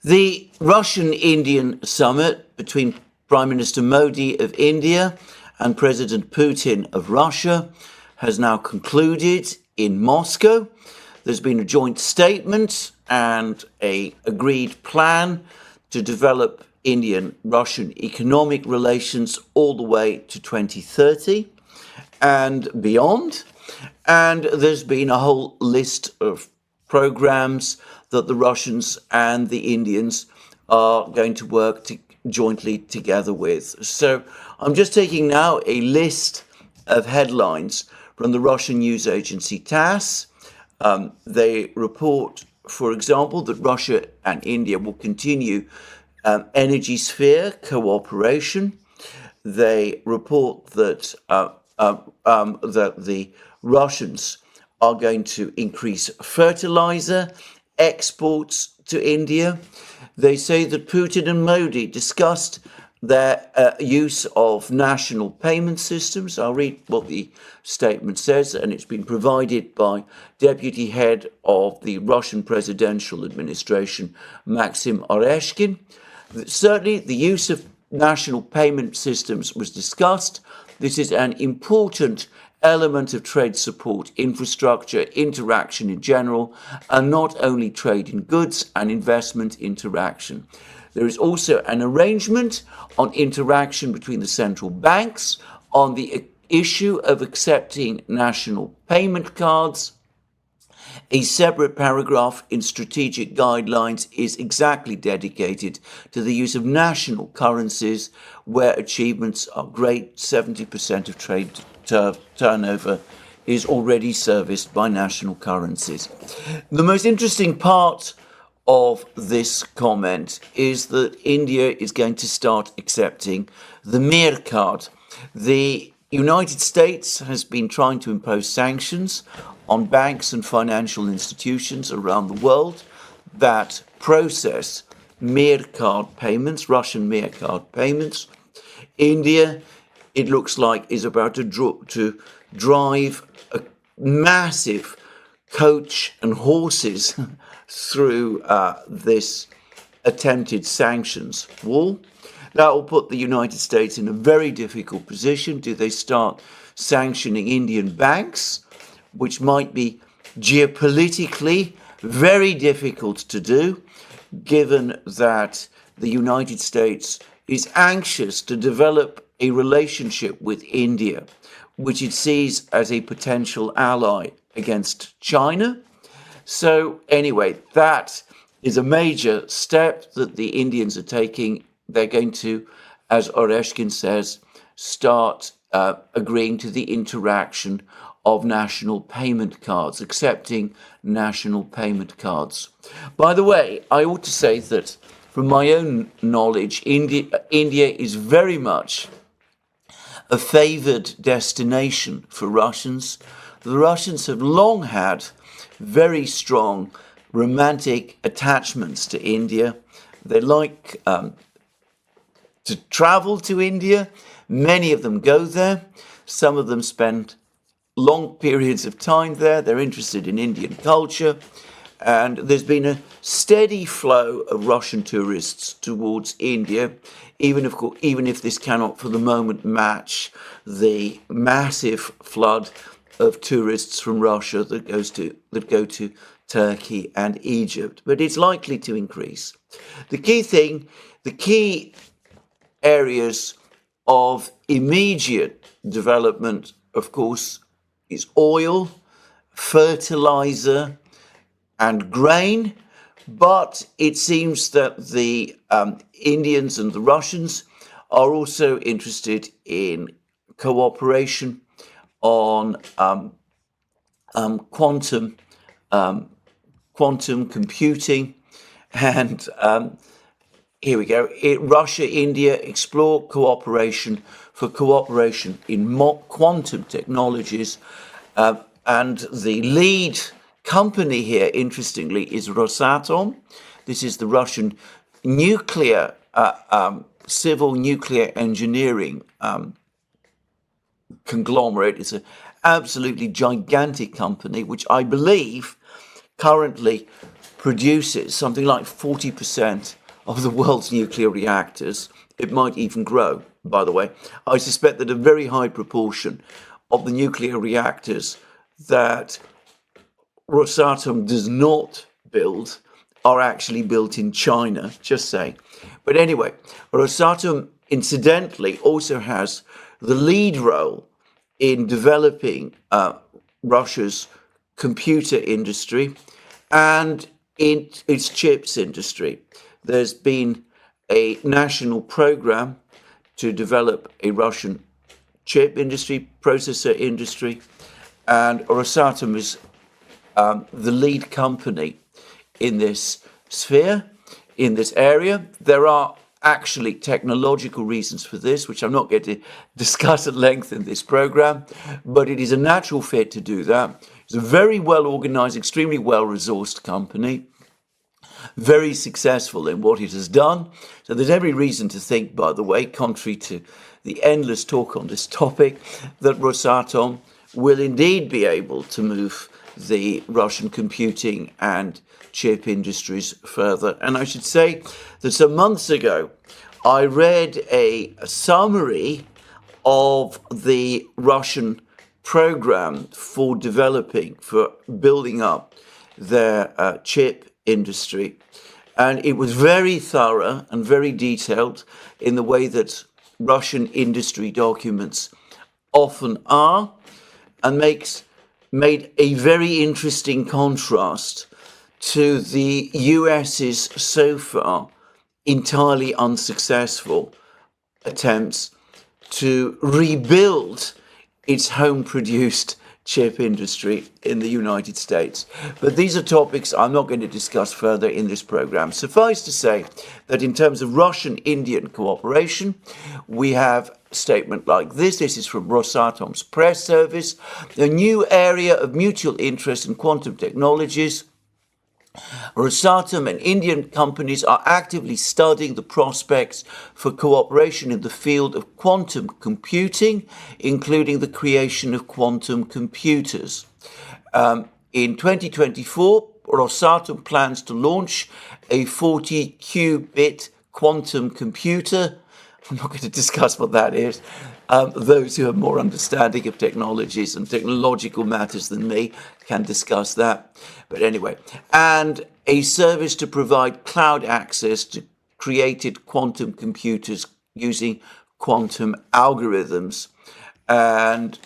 The Russian-Indian summit between Prime Minister Modi of India and President Putin of Russia has now concluded in Moscow. There's been a joint statement and an agreed plan to develop Indian-Russian economic relations all the way to 2030 and beyond. And there's been a whole list of programs that the Russians and the Indians are going to work jointly together with. So I'm just taking now a list of headlines from the Russian news agency TASS. They report, for example, that Russia and India will continue energy sphere cooperation. They report that that the Russians are going to increase fertilizer exports to India. They say that Putin and Modi discussed their use of national payment systems. I'll read what the statement says, and it's been provided by Deputy Head of the Russian Presidential Administration, Maxim Oreshkin. Certainly, the use of national payment systems was discussed. This is an important element of trade support, infrastructure, interaction in general, and not only trade in goods and investment interaction. There is also an arrangement on interaction between the central banks on the issue of accepting national payment cards. A separate paragraph in strategic guidelines is exactly dedicated to the use of national currencies where achievements are great. 70% of trade turnover is already serviced by national currencies. The most interesting part of this comment is that India is going to start accepting the Mir card. The United States has been trying to impose sanctions on banks and financial institutions around the world that process Mir card payments, Russian Mir card payments. India, it looks like, is about to drive a massive coach and horses through this attempted sanctions wall. That will put the United States in a very difficult position. Do they start sanctioning Indian banks, which might be geopolitically very difficult to do, given that the United States is anxious to develop a relationship with India, which it sees as a potential ally against China. So anyway, that is a major step that the Indians are taking. They're going to, as Oreshkin says, start agreeing to the interaction of national payment cards, accepting national payment cards. By the way, I ought to say that from my own knowledge, India is very much a favored destination for Russians. The Russians have long had very strong romantic attachments to India. They like to travel to India. Many of them go there. Some of them spend long periods of time there. They're interested in Indian culture. And there's been a steady flow of Russian tourists towards India, even if this cannot for the moment match the massive flood of tourists from Russia that go to Turkey and Egypt. But it's likely to increase. The key areas of immediate development, of course, is oil, fertilizer, and grain, but it seems that the Indians and the Russians are also interested in cooperation on quantum computing, and here we go. Russia, India explore cooperation in quantum technologies, and the lead company here, interestingly, is Rosatom. This is the Russian nuclear, civil nuclear engineering conglomerate. It's an absolutely gigantic company, which I believe currently produces something like 40% of the world's nuclear reactors. It might even grow, by the way. I suspect that a very high proportion of the nuclear reactors that Rosatom does not build are actually built in China, just saying. But anyway, Rosatom incidentally also has the lead role in developing Russia's computer industry and in its chips industry. There's been a national program to develop a Russian chip industry, processor industry, and Rosatom is the lead company in this sphere, in this area. There are actually technological reasons for this, which I'm not going to discuss at length in this program, but it is a natural fit to do that. It's a very well organized, extremely well resourced company, very successful in what it has done. So there's every reason to think, by the way, contrary to the endless talk on this topic, that Rosatom will indeed be able to move the Russian computing and chip industries further. And I should say that some months ago, I read a summary of the Russian program for developing, for building up their chip industry. And it was very thorough and very detailed in the way that Russian industry documents often are, and made a very interesting contrast to the US's so far entirely unsuccessful attempts to rebuild its home-produced chip industry in the United States. But these are topics I'm not going to discuss further in this program. Suffice to say that in terms of Russian-Indian cooperation, we have a statement like this. This is from Rosatom's press service. A new area of mutual interest in quantum technologies. Rosatom and Indian companies are actively studying the prospects for cooperation in the field of quantum computing, including the creation of quantum computers. In 2024, Rosatom plans to launch a 40-qubit quantum computer. I'm not going to discuss what that is. Those who have more understanding of technologies and technological matters than me can discuss that. But anyway, and a service to provide cloud access to created quantum computers using quantum algorithms. And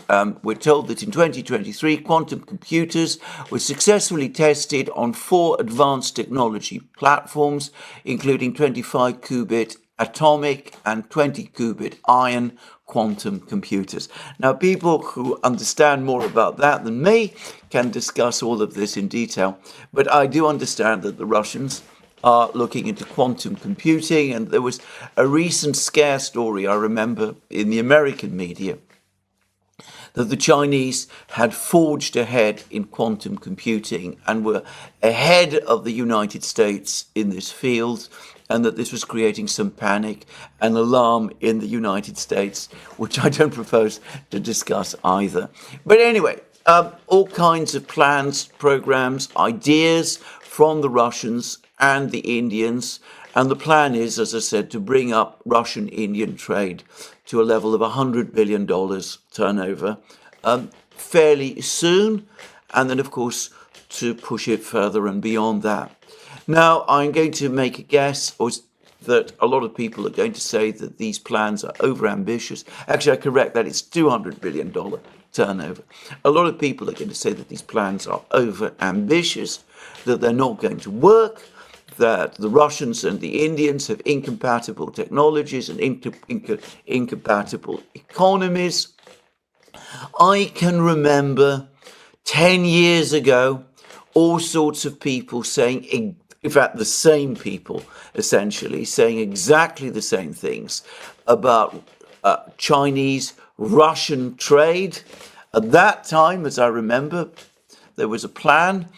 we're told that in 2023, quantum computers were successfully tested on 4 advanced technology platforms, including 25-qubit atomic and 20-qubit ion quantum computers. Now, people who understand more about that than me can discuss all of this in detail, but I do understand that the Russians are looking into quantum computing, and there was a recent scare story, I remember, in the American media, that the Chinese had forged ahead in quantum computing and were ahead of the United States in this field, and that this was creating some panic and alarm in the United States, which I don't propose to discuss either. But anyway, all kinds of plans, programs, ideas from the Russians and the Indians. And the plan is, as I said, to bring up Russian-Indian trade to a level of $100 billion turnover fairly soon, and then, of course, to push it further and beyond that. Now, I'm going to make a guess that a lot of people are going to say that these plans are overambitious. Actually, I correct that, it's $200 billion turnover. A lot of people are going to say that these plans are overambitious, that they're not going to work, that the Russians and the Indians have incompatible technologies and incompatible economies. I can remember 10 years ago, all sorts of people saying, in fact, the same people essentially saying exactly the same things about Chinese-Russian trade. At that time, as I remember, there was a plan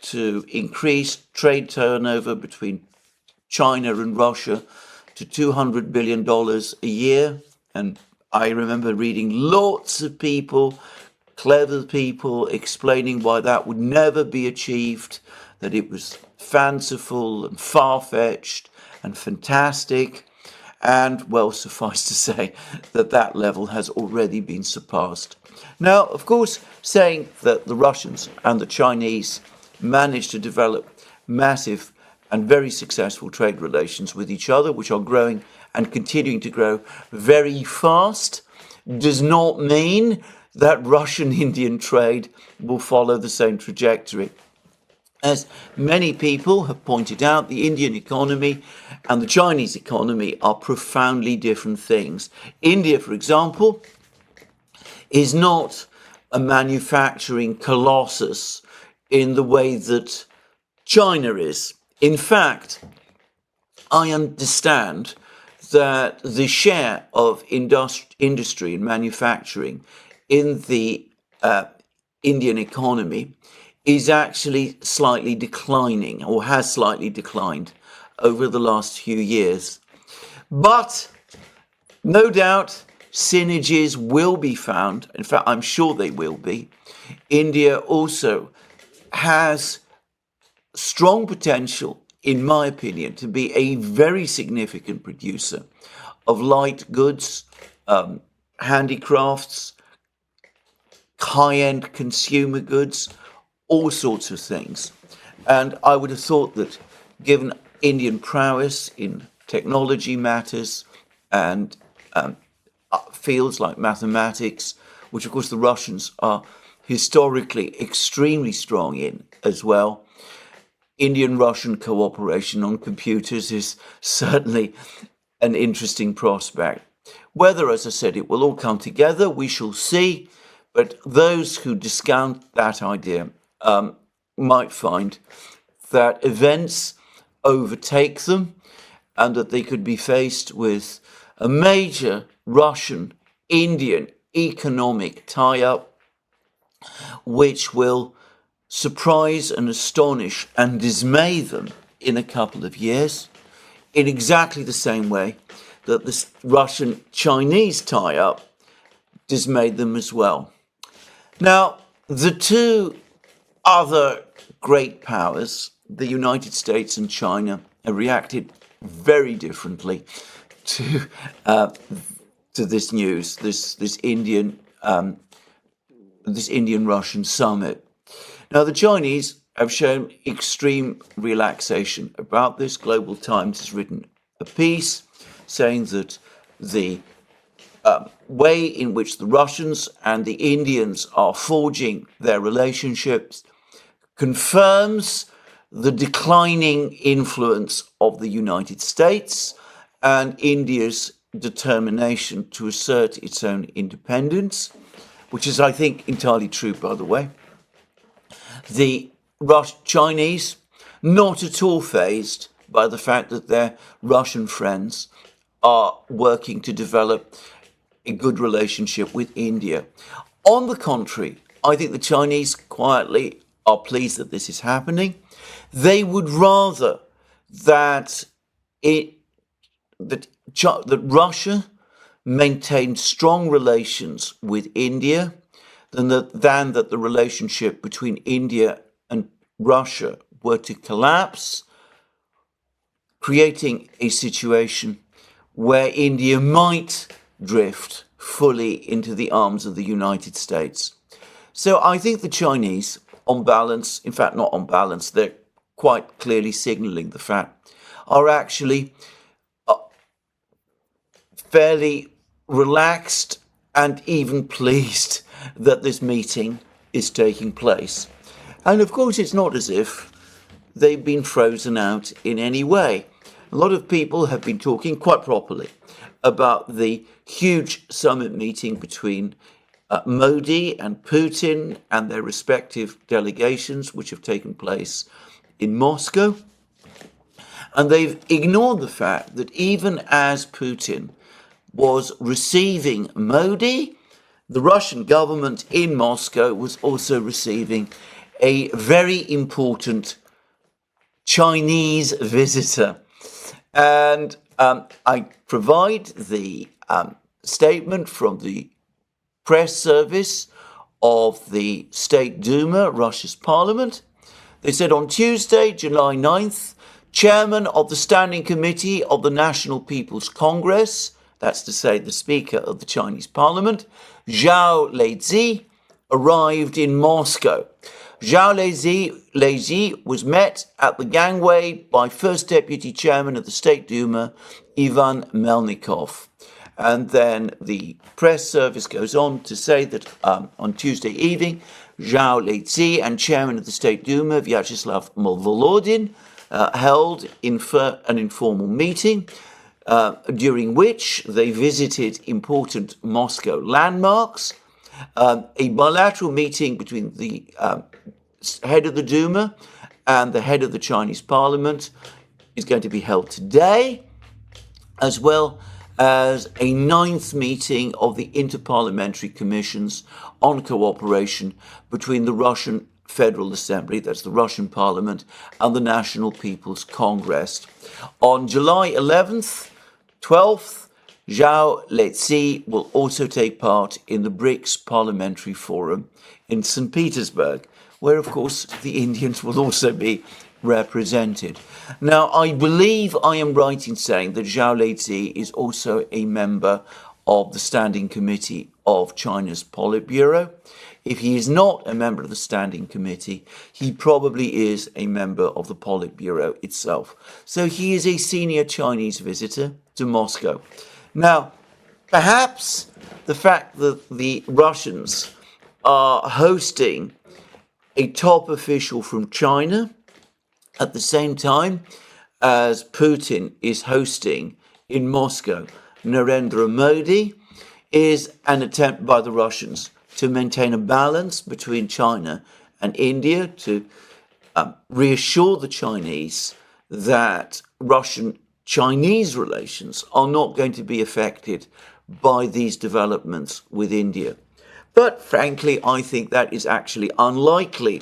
to increase trade turnover between China and Russia to $200 billion a year. And I remember reading lots of people, clever people, explaining why that would never be achieved, that it was fanciful and far-fetched and fantastic. And, well, suffice to say that that level has already been surpassed. Now, of course, saying that the Russians and the Chinese managed to develop massive and very successful trade relations with each other, which are growing and continuing to grow very fast, does not mean that Russian-Indian trade will follow the same trajectory. As many people have pointed out, the Indian economy and the Chinese economy are profoundly different things. India, for example, is not a manufacturing colossus in the way that China is. In fact, I understand that the share of industry and manufacturing in the Indian economy is actually slightly declining, or has slightly declined over the last few years. But no doubt synergies will be found. In fact, I'm sure they will be. India also has strong potential, in my opinion, to be a very significant producer of light goods, handicrafts, high-end consumer goods, all sorts of things. And I would have thought that given Indian prowess in technology matters and fields like mathematics, which of course the Russians are historically extremely strong in as well, Indian-Russian cooperation on computers is certainly an interesting prospect. Whether, as I said, it will all come together, we shall see, but those who discount that idea might find that events overtake them and that they could be faced with a major Russian-Indian economic tie-up which will surprise and astonish and dismay them in a couple of years, in exactly the same way that the Russian-Chinese tie-up dismayed them as well. Now, the two other great powers, the United States and China, have reacted very differently to this news, this Indian-Russian summit. Now, the Chinese have shown extreme relaxation about this. Global Times has written a piece saying that the way in which the Russians and the Indians are forging their relationships confirms the declining influence of the United States and India's determination to assert its own independence, which is, I think, entirely true, by the way. The Chinese, not at all fazed by the fact that their Russian friends are working to develop a good relationship with India. On the contrary, I think the Chinese quietly are pleased that this is happening. They would rather that Russia maintained strong relations with India than that the relationship between India and Russia were to collapse, creating a situation where India might drift fully into the arms of the United States. So I think the Chinese, on balance, in fact, not on balance, they're quite clearly signaling the fact, are actually fairly relaxed and even pleased that this meeting is taking place. And of course, it's not as if they've been frozen out in any way. A lot of people have been talking quite properly about the huge summit meeting between Modi and Putin and their respective delegations, which have taken place in Moscow. And they've ignored the fact that even as Putin was receiving Modi, the Russian government in Moscow was also receiving a very important Chinese visitor. And I provide the statement from the press service of the State Duma, Russia's parliament, They said on Tuesday, July 9th, Chairman of the Standing Committee of the National People's Congress, that's to say the Speaker of the Chinese Parliament, Zhao Leji, arrived in Moscow. Zhao Leji was met at the gangway by First Deputy Chairman of the State Duma, Ivan Melnikov. And then the press service goes on to say that on Tuesday evening, Zhao Leji and Chairman of the State Duma, Vyacheslav Volodin, held an informal meeting during which they visited important Moscow landmarks. A bilateral meeting between the head of the Duma and the head of the Chinese Parliament is going to be held today, as well as a 9th meeting of the Interparliamentary Commissions on Cooperation between the Russian Federal Assembly, that's the Russian Parliament, and the National People's Congress. On July 11th, 12th, Zhao Leji will also take part in the BRICS Parliamentary Forum in St. Petersburg, where, of course, the Indians will also be represented. Now, I believe I am right in saying that Zhao Leji is also a member of the Standing Committee of China's Politburo. If he is not a member of the Standing Committee, he probably is a member of the Politburo itself. So he is a senior Chinese visitor to Moscow. Now, perhaps the fact that the Russians are hosting a top official from China at the same time as Putin is hosting in Moscow Narendra Modi is an attempt by the Russians to maintain a balance between China and India, to reassure the Chinese that Russian-Chinese relations are not going to be affected by these developments with India. But frankly, I think that is actually unlikely.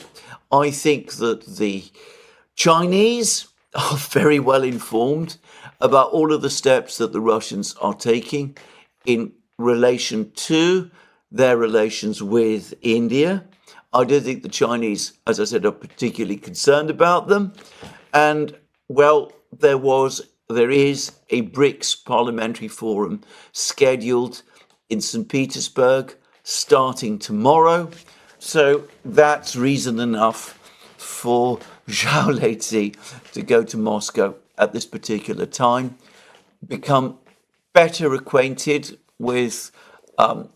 I think that the Chinese are very well informed about all of the steps that the Russians are taking in relation to their relations with India. I don't think the Chinese, as I said, are particularly concerned about them. And, well, there is a BRICS Parliamentary Forum scheduled in St. Petersburg starting tomorrow. So that's reason enough for Zhao Leji to go to Moscow at this particular time, become better acquainted with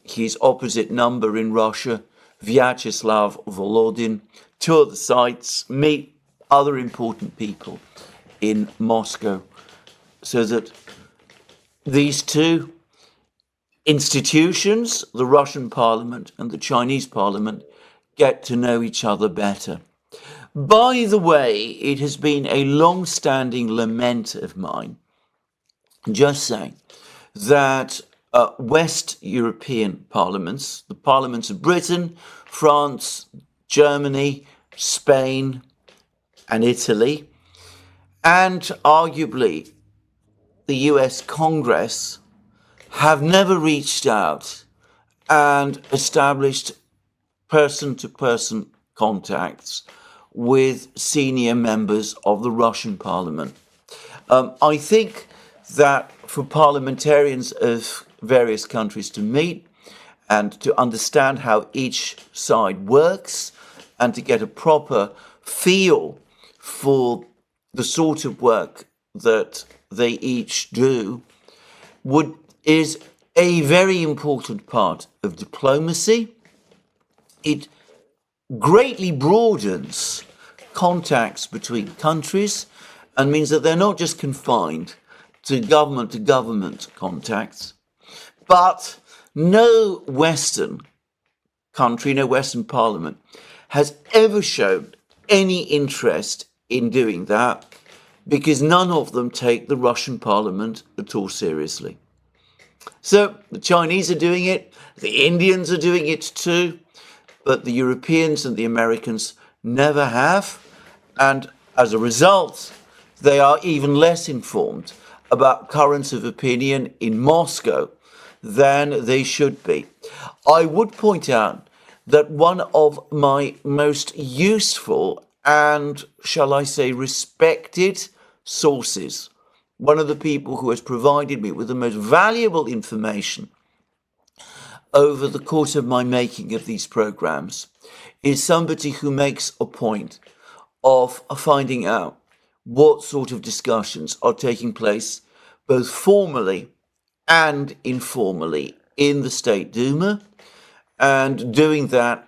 his opposite number in Russia, Vyacheslav Volodin, tour the sites, meet other important people in Moscow, so that these two institutions, the Russian Parliament and the Chinese Parliament, get to know each other better. By the way, it has been a long-standing lament of mine, just saying, that West European parliaments, the parliaments of Britain, France, Germany, Spain, and Italy, and arguably the US Congress, have never reached out and established person-to-person contacts with senior members of the Russian Parliament. I think that for parliamentarians of various countries to meet and to understand how each side works and to get a proper feel for the sort of work that they each do is a very important part of diplomacy. It greatly broadens contacts between countries and means that they're not just confined to government contacts, but no Western country, no Western parliament has ever shown any interest in doing that, because none of them take the Russian parliament at all seriously. So the Chinese are doing it, the Indians are doing it too, but the Europeans and the Americans never have, and as a result, they are even less informed about currents of opinion in Moscow than they should be. I would point out that one of my most useful and, shall I say, respected sources. One of the people who has provided me with the most valuable information over the course of my making of these programs is somebody who makes a point of finding out what sort of discussions are taking place both formally and informally in the State Duma, and doing that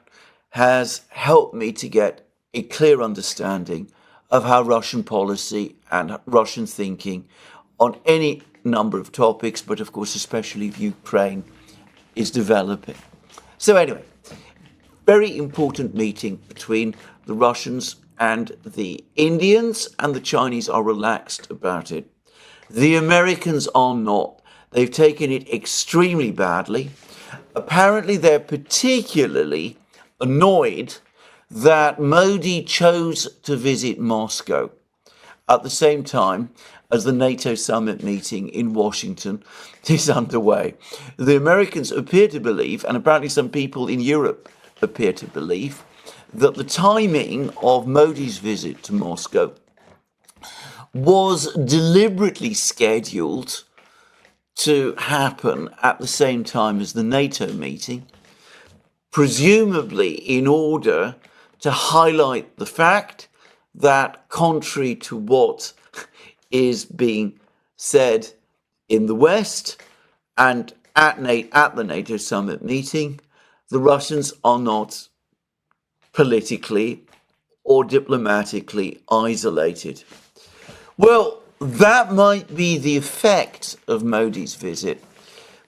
has helped me to get a clear understanding of how Russian policy and Russian thinking on any number of topics, but of course especially Ukraine, is developing. So anyway, very important meeting between the Russians and the Indians, and the Chinese are relaxed about it. The Americans are not. They've taken it extremely badly. Apparently they're particularly annoyed that Modi chose to visit Moscow at the same time as the NATO summit meeting in Washington is underway. The Americans appear to believe, and apparently some people in Europe appear to believe, that the timing of Modi's visit to Moscow was deliberately scheduled to happen at the same time as the NATO meeting, presumably in order to highlight the fact that, contrary to what is being said in the West and at the NATO summit meeting, the Russians are not politically or diplomatically isolated. Well, that might be the effect of Modi's visit,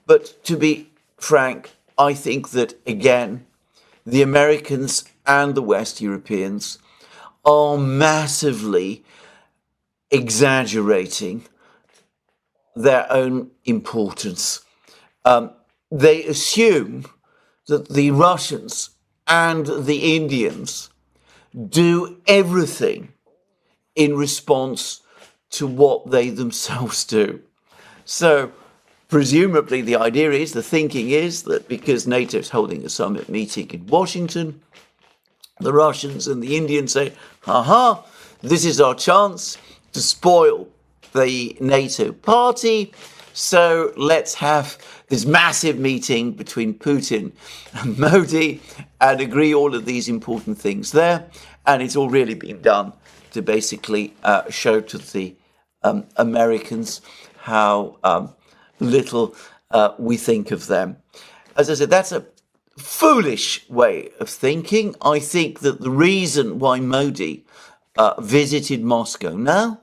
but to be frank, I think that, again, the Americans and the West Europeans are massively exaggerating their own importance. They assume that the Russians and the Indians do everything in response to what they themselves do. So presumably the idea is, the thinking is, that because NATO is holding a summit meeting in Washington, the Russians and the Indians say, aha, this is our chance to spoil the NATO party, so let's have this massive meeting between Putin and Modi and agree all of these important things there. And it's all really been done to basically show to the Americans how little we think of them. As I said, that's a foolish way of thinking. I think that the reason why Modi visited Moscow now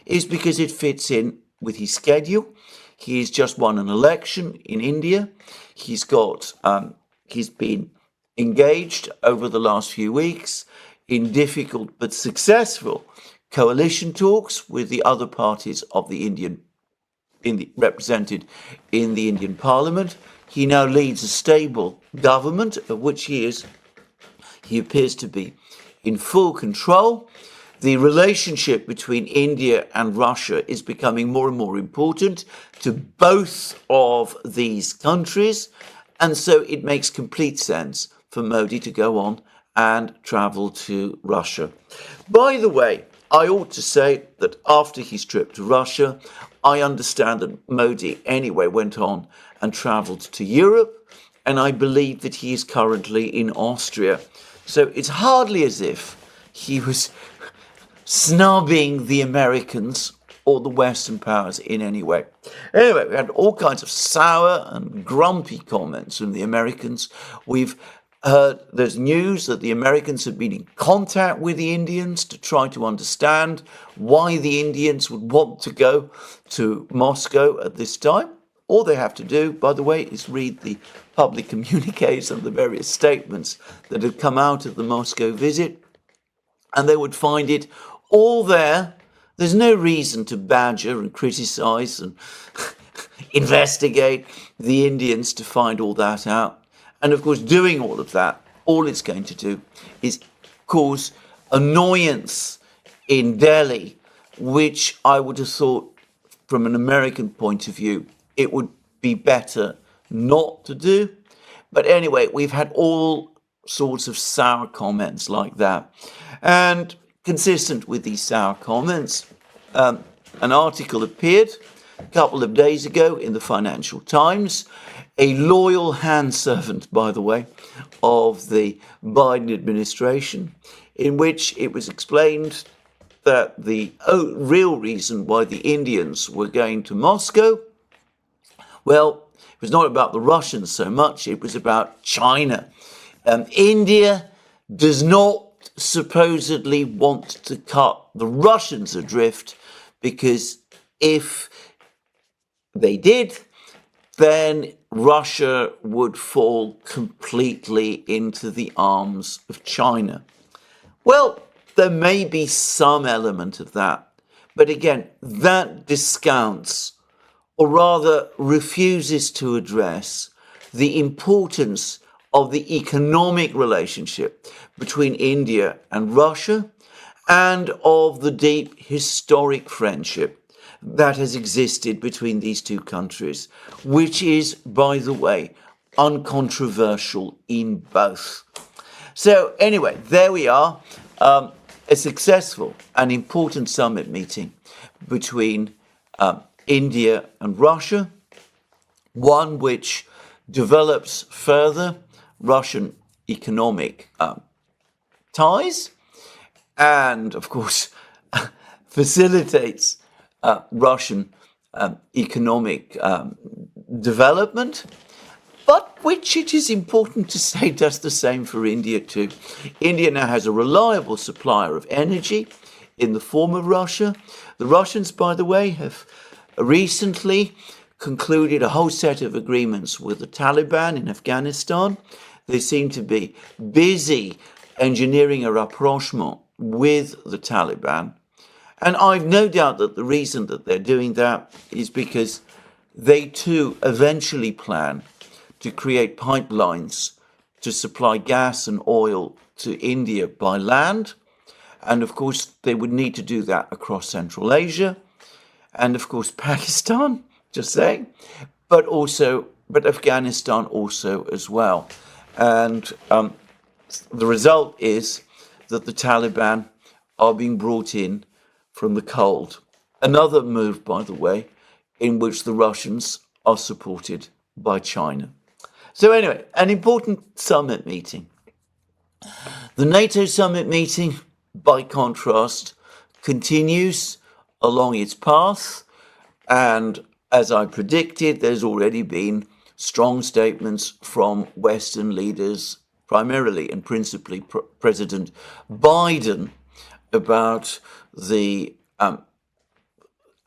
is because it fits in with his schedule. He's just won an election in India. He's been engaged over the last few weeks in difficult but successful coalition talks with the other parties of the represented in the Indian Parliament. He now leads a stable government of which he appears to be in full control. The relationship between India and Russia is becoming more and more important to both of these countries, and so it makes complete sense for Modi to go on and travel to Russia. By the way, I ought to say that after his trip to Russia, I understand that Modi anyway went on and travelled to Europe, and I believe that he is currently in Austria. So it's hardly as if he was snubbing the Americans or the Western powers in any way. Anyway, we had all kinds of sour and grumpy comments from the Americans. We've heard there's news that the Americans have been in contact with the Indians to try to understand why the Indians would want to go to Moscow at this time. All they have to do, by the way, is read the public communiques and the various statements that have come out of the Moscow visit, and they would find it all there. There's no reason to badger and criticize and investigate the Indians to find all that out. And of course, doing all of that, all it's going to do is cause annoyance in Delhi, which I would have thought, from an American point of view, it would be better not to do. But anyway, we've had all sorts of sour comments like that. And consistent with these sour comments, an article appeared a couple of days ago in the Financial Times, a loyal handservant, by the way, of the Biden administration, in which it was explained that the real reason why the Indians were going to Moscow, well, it was not about the Russians so much, it was about China. India does not supposedly want to cut the Russians adrift, because if they did, then Russia would fall completely into the arms of China. Well, there may be some element of that, but again, that discounts, or rather refuses to address, the importance of the economic relationship between India and Russia, and of the deep historic friendship that has existed between these two countries, which is, by the way, uncontroversial in both. So anyway, there we are, a successful and important summit meeting between India and Russia, one which develops further Russian economic ties, and of course facilitates Russian economic development, but which it is important to say does the same for India too. India now has a reliable supplier of energy in the form of Russia. The Russians, by the way, have recently concluded a whole set of agreements with the Taliban in Afghanistan. They seem to be busy engineering a rapprochement with the Taliban. And I've no doubt that the reason that they're doing that is because they too eventually plan to create pipelines to supply gas and oil to India by land. And of course, they would need to do that across Central Asia. And of course, Pakistan, just saying, but Afghanistan also as well. And the result is that the Taliban are being brought in from the cold. Another move, by the way, in which the Russians are supported by China. So anyway, an important summit meeting. The NATO summit meeting, by contrast, continues along its path, and as I predicted, there's already been strong statements from Western leaders, primarily and principally President Biden, about the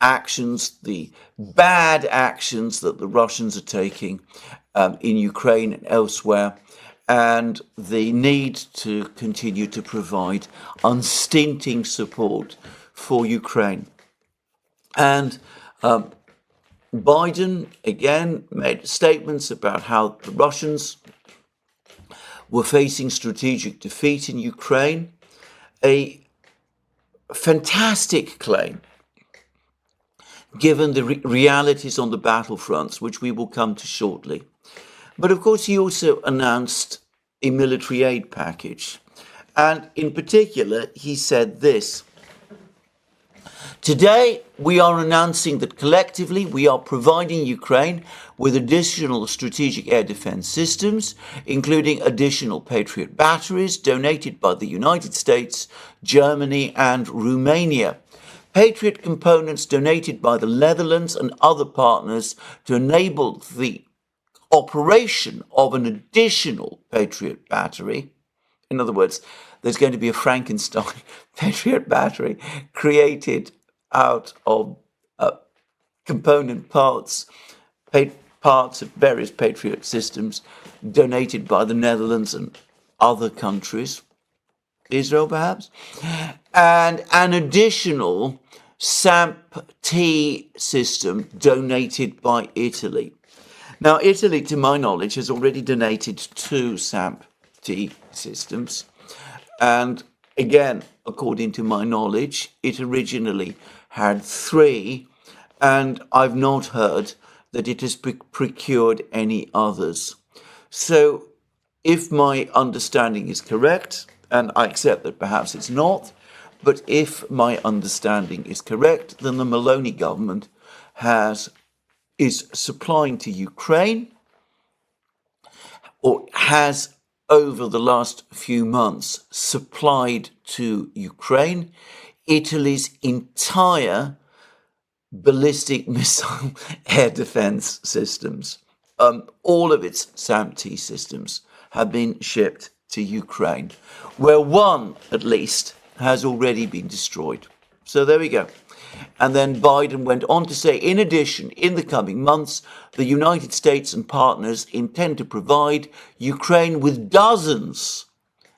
actions, the bad actions that the Russians are taking in Ukraine and elsewhere, and the need to continue to provide unstinting support for Ukraine. And Biden, again, made statements about how the Russians were facing strategic defeat in Ukraine, a fantastic claim, given the realities on the battlefronts, which we will come to shortly. But of course, he also announced a military aid package. And in particular, he said this: "Today, we are announcing that collectively we are providing Ukraine with additional strategic air defense systems, including additional Patriot batteries donated by the United States, Germany, and Romania. Patriot components donated by the Netherlands and other partners to enable the operation of an additional Patriot battery." In other words, there's going to be a Frankenstein Patriot battery created out of component parts of various Patriot systems donated by the Netherlands and other countries, Israel perhaps, and an additional SAMP-T system donated by Italy. Now, Italy, to my knowledge, has already donated 2 SAMP-T systems. And again, according to my knowledge, it originally had 3, and I've not heard that it has procured any others. So if my understanding is correct, and I accept that perhaps it's not, But if my understanding is correct, then the Meloni government is supplying to Ukraine, or has over the last few months supplied to Ukraine, Italy's entire ballistic missile air defense systems. All of its SAMP-T systems have been shipped to Ukraine, where one, at least, has already been destroyed. So there we go. And then Biden went on to say, in addition, in the coming months, the United States and partners intend to provide Ukraine with dozens,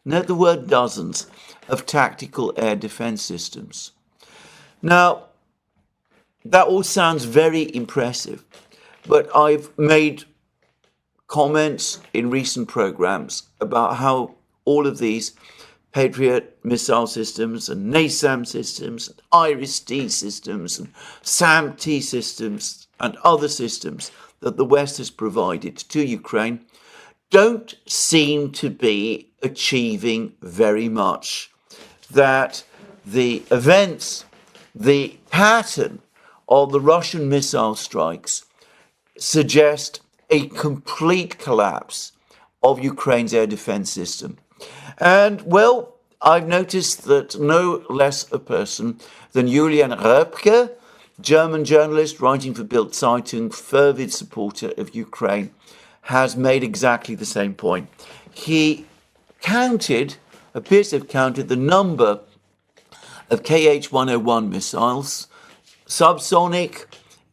note the word dozens, of tactical air defense systems. Now, that all sounds very impressive, but I've made comments in recent programs about how all of these Patriot missile systems and NASAM systems and IRIS-T systems and SAM-T systems and other systems that the West has provided to Ukraine don't seem to be achieving very much. That the events, the pattern of the Russian missile strikes suggest a complete collapse of Ukraine's air defense system. And, well, I've noticed that no less a person than Julian Röpke, German journalist writing for Bild Zeitung, fervid supporter of Ukraine, has made exactly the same point. He appears to have counted the number of KH-101 missiles, subsonic,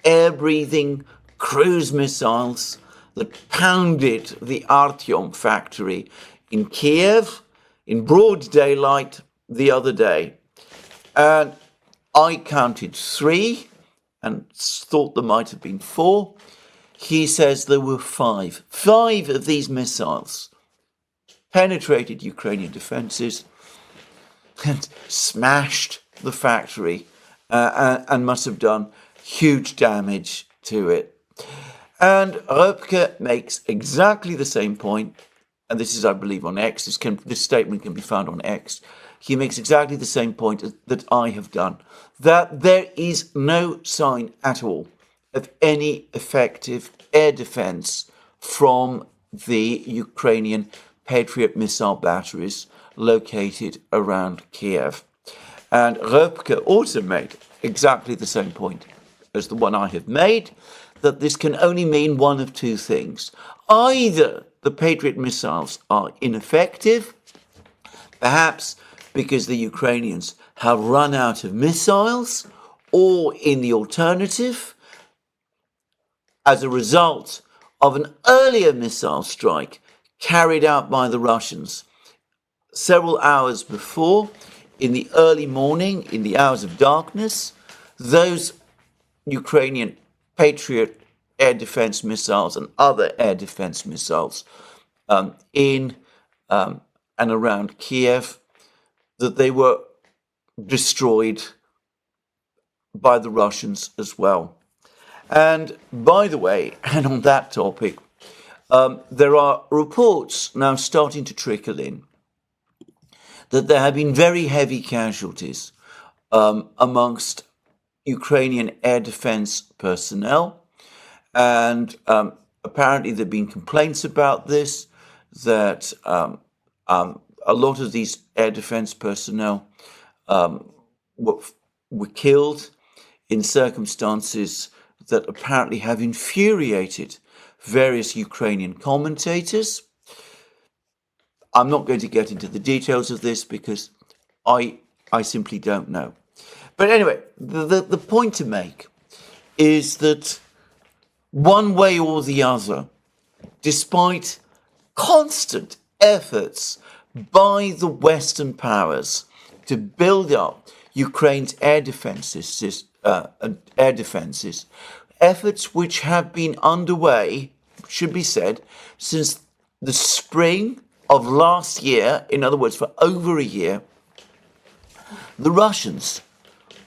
air-breathing, cruise missiles that pounded the Artyom factory in Kiev in broad daylight the other day. And I counted 3 and thought there might have been 4. He says there were 5. 5 of these missiles penetrated Ukrainian defenses and smashed the factory and must have done huge damage to it. And Röpke makes exactly the same point, and this is, I believe, on X. This statement can be found on X. He makes exactly the same point that I have done, that there is no sign at all of any effective air defense from the Ukrainian Patriot missile batteries located around Kiev. And Röpke also made exactly the same point as the one I have made, that this can only mean one of two things. Either the Patriot missiles are ineffective, perhaps because the Ukrainians have run out of missiles, or in the alternative, as a result of an earlier missile strike carried out by the Russians several hours before, in the early morning, in the hours of darkness. Those Ukrainian Patriot air defense missiles and other air defense missiles in and around Kiev, that they were destroyed by the Russians as well. And by the way, and on that topic, there are reports now starting to trickle in that there have been very heavy casualties amongst Ukrainian air defense personnel. And apparently there have been complaints about this, that a lot of these air defense personnel were killed in circumstances that apparently have infuriated various Ukrainian commentators. I'm not going to get into the details of this because I simply don't know. But anyway, the point to make is that one way or the other, despite constant efforts by the Western powers to build up Ukraine's air defenses, efforts which have been underway, should be said, since the spring of last year, in other words, for over a year, the Russians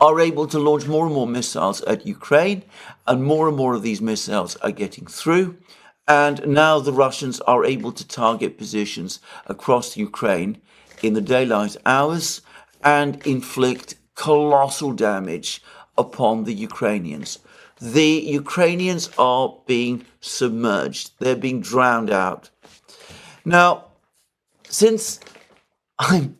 are able to launch more and more missiles at Ukraine, and more of these missiles are getting through. And now the Russians are able to target positions across Ukraine in the daylight hours and inflict colossal damage upon the Ukrainians. The Ukrainians are being submerged. They're being drowned out. Now, since I'm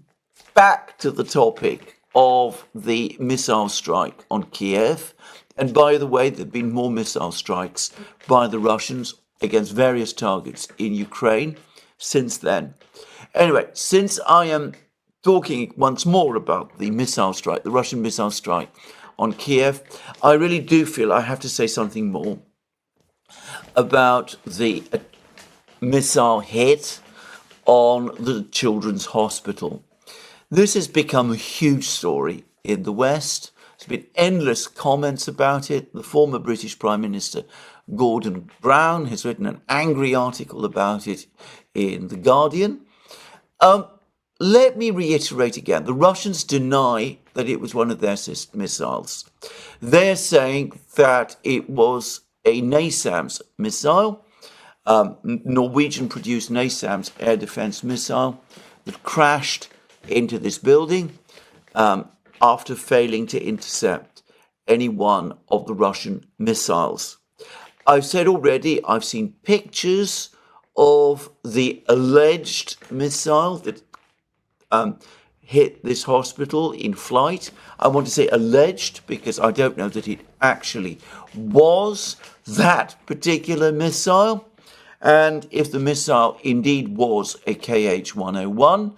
back to the topic of the missile strike on Kiev, and by the way, there have been more missile strikes by the Russians against various targets in Ukraine since then. Anyway, since I am talking once more about the missile strike, the Russian missile strike on Kiev, I really do feel I have to say something more about the missile hit on the children's hospital. This has become a huge story in the West. There's been endless comments about it. The former British Prime Minister Gordon Brown has written an angry article about it in The Guardian. Let me reiterate again, the Russians deny that it was one of their missiles. They're saying that it was a NASAMS missile, Norwegian-produced NASAMS air defense missile that crashed into this building after failing to intercept any one of the Russian missiles. I've said already, I've seen pictures of the alleged missile that hit this hospital in flight. I want to say alleged because I don't know that it actually was that particular missile. And if the missile indeed was a KH-101,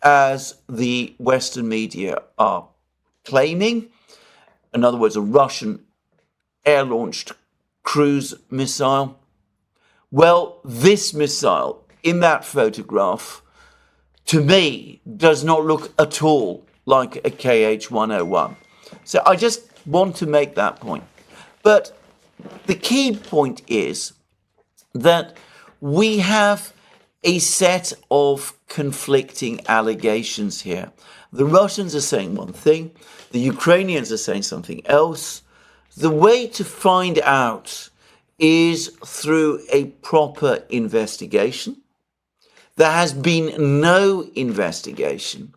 as the Western media are claiming, in other words, a Russian air-launched cruise missile, well, this missile in that photograph, to me, does not look at all like a KH-101. So I just want to make that point. But the key point is that we have a set of conflicting allegations here. The Russians are saying one thing, the Ukrainians are saying something else. The way to find out is through a proper investigation. There has been no investigation.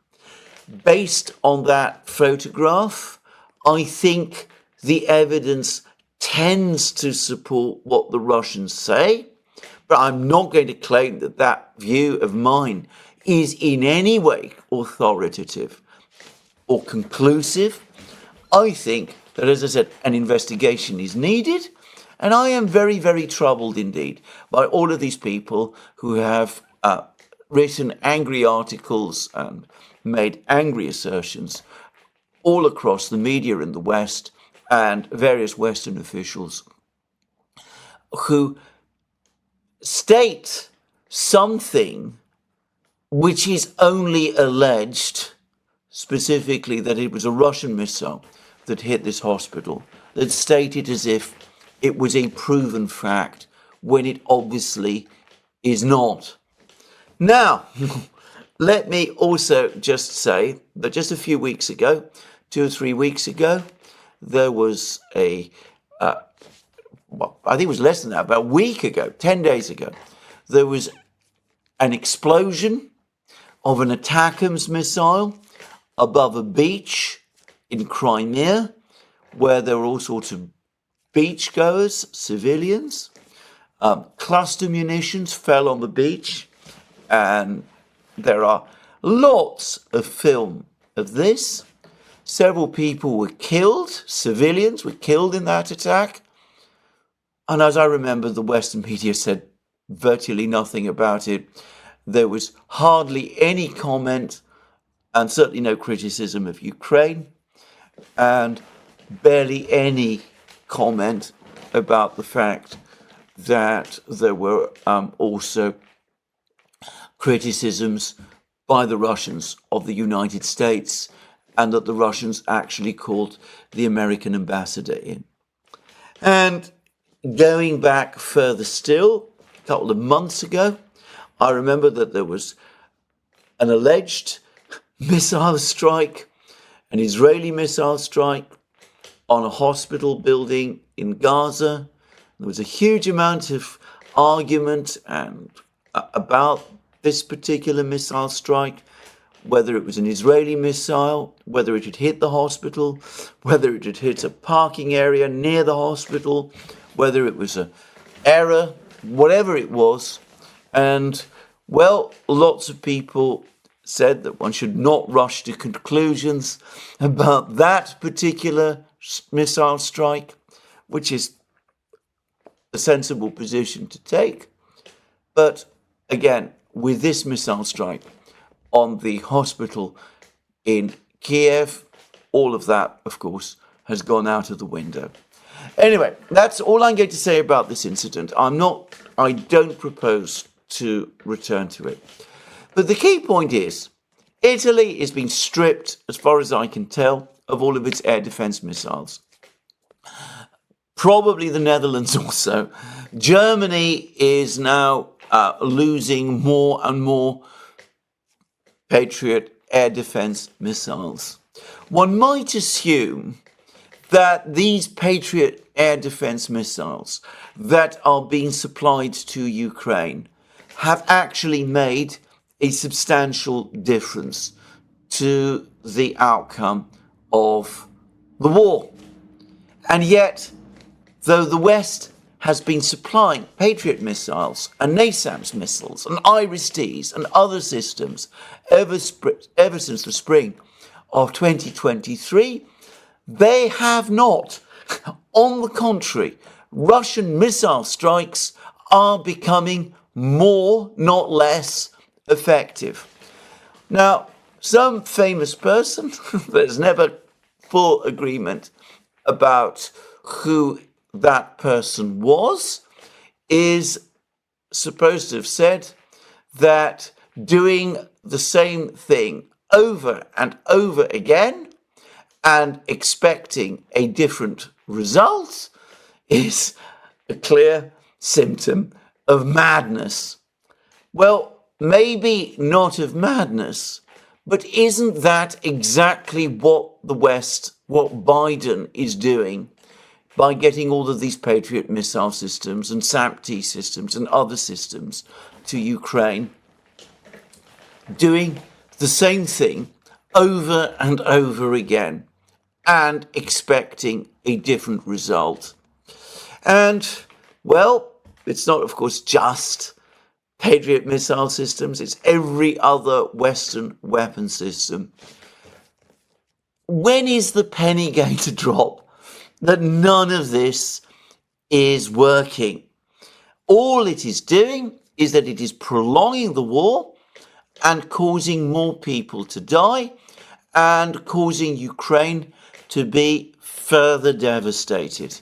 Based on that photograph, I think the evidence tends to support what the Russians say, but I'm not going to claim that that view of mine is in any way authoritative or conclusive. I think that, as I said, an investigation is needed, and I am very, very troubled indeed by all of these people who have written angry articles and made angry assertions all across the media in the West and various Western officials who state something which is only alleged, specifically that it was a Russian missile that hit this hospital, that state it as if it was a proven fact when it obviously is not. Now, let me also just say that just a few weeks ago, 2 or 3 weeks ago, there was I think it was less than that, about a week ago, 10 days ago, there was an explosion of an ATACMS missile above a beach in Crimea, where there were all sorts of beachgoers, civilians. Cluster munitions fell on the beach, and there are lots of film of this. Several people were killed, civilians were killed in that attack. And as I remember, the Western media said virtually nothing about it. There was hardly any comment, and certainly no criticism of Ukraine, and barely any comment about the fact that there were also criticisms by the Russians of the United States, and that the Russians actually called the American ambassador in. And going back further still, a couple of months ago, I remember that there was an alleged missile strike, an Israeli missile strike on a hospital building in Gaza. There was a huge amount of argument and about this particular missile strike, whether it was an Israeli missile, whether it had hit the hospital, whether it had hit a parking area near the hospital, whether it was an error, whatever it was. And, well, lots of people said that one should not rush to conclusions about that particular missile strike, which is a sensible position to take. But again, with this missile strike on the hospital in Kiev, all of that, of course, has gone out of the window. Anyway, that's all I'm going to say about this incident. I don't propose to return to it. But the key point is, Italy is being stripped, as far as I can tell, of all of its air defense missiles. Probably the Netherlands also. Germany is now losing more and more Patriot air defense missiles. One might assume that these Patriot air defense missiles that are being supplied to Ukraine have actually made a substantial difference to the outcome of the war. And yet, though the West has been supplying Patriot missiles and NASAMS missiles and IRIS-Ts and other systems ever since the spring of 2023, they have not. On the contrary, Russian missile strikes are becoming more, not less, effective. Now, some famous person, there's never full agreement about who that person was, is supposed to have said that doing the same thing over and over again and expecting a different result is a clear symptom of madness. Well, maybe not of madness, but isn't that exactly what the West, what Biden is doing by getting all of these Patriot missile systems and SAMP-T systems and other systems to Ukraine? Doing the same thing over and over again and expecting a different result. And, well, it's not, of course, just Patriot missile systems, it's every other Western weapon system. When is the penny going to drop that none of this is working? All it is doing is that it is prolonging the war and causing more people to die and causing Ukraine to be further devastated.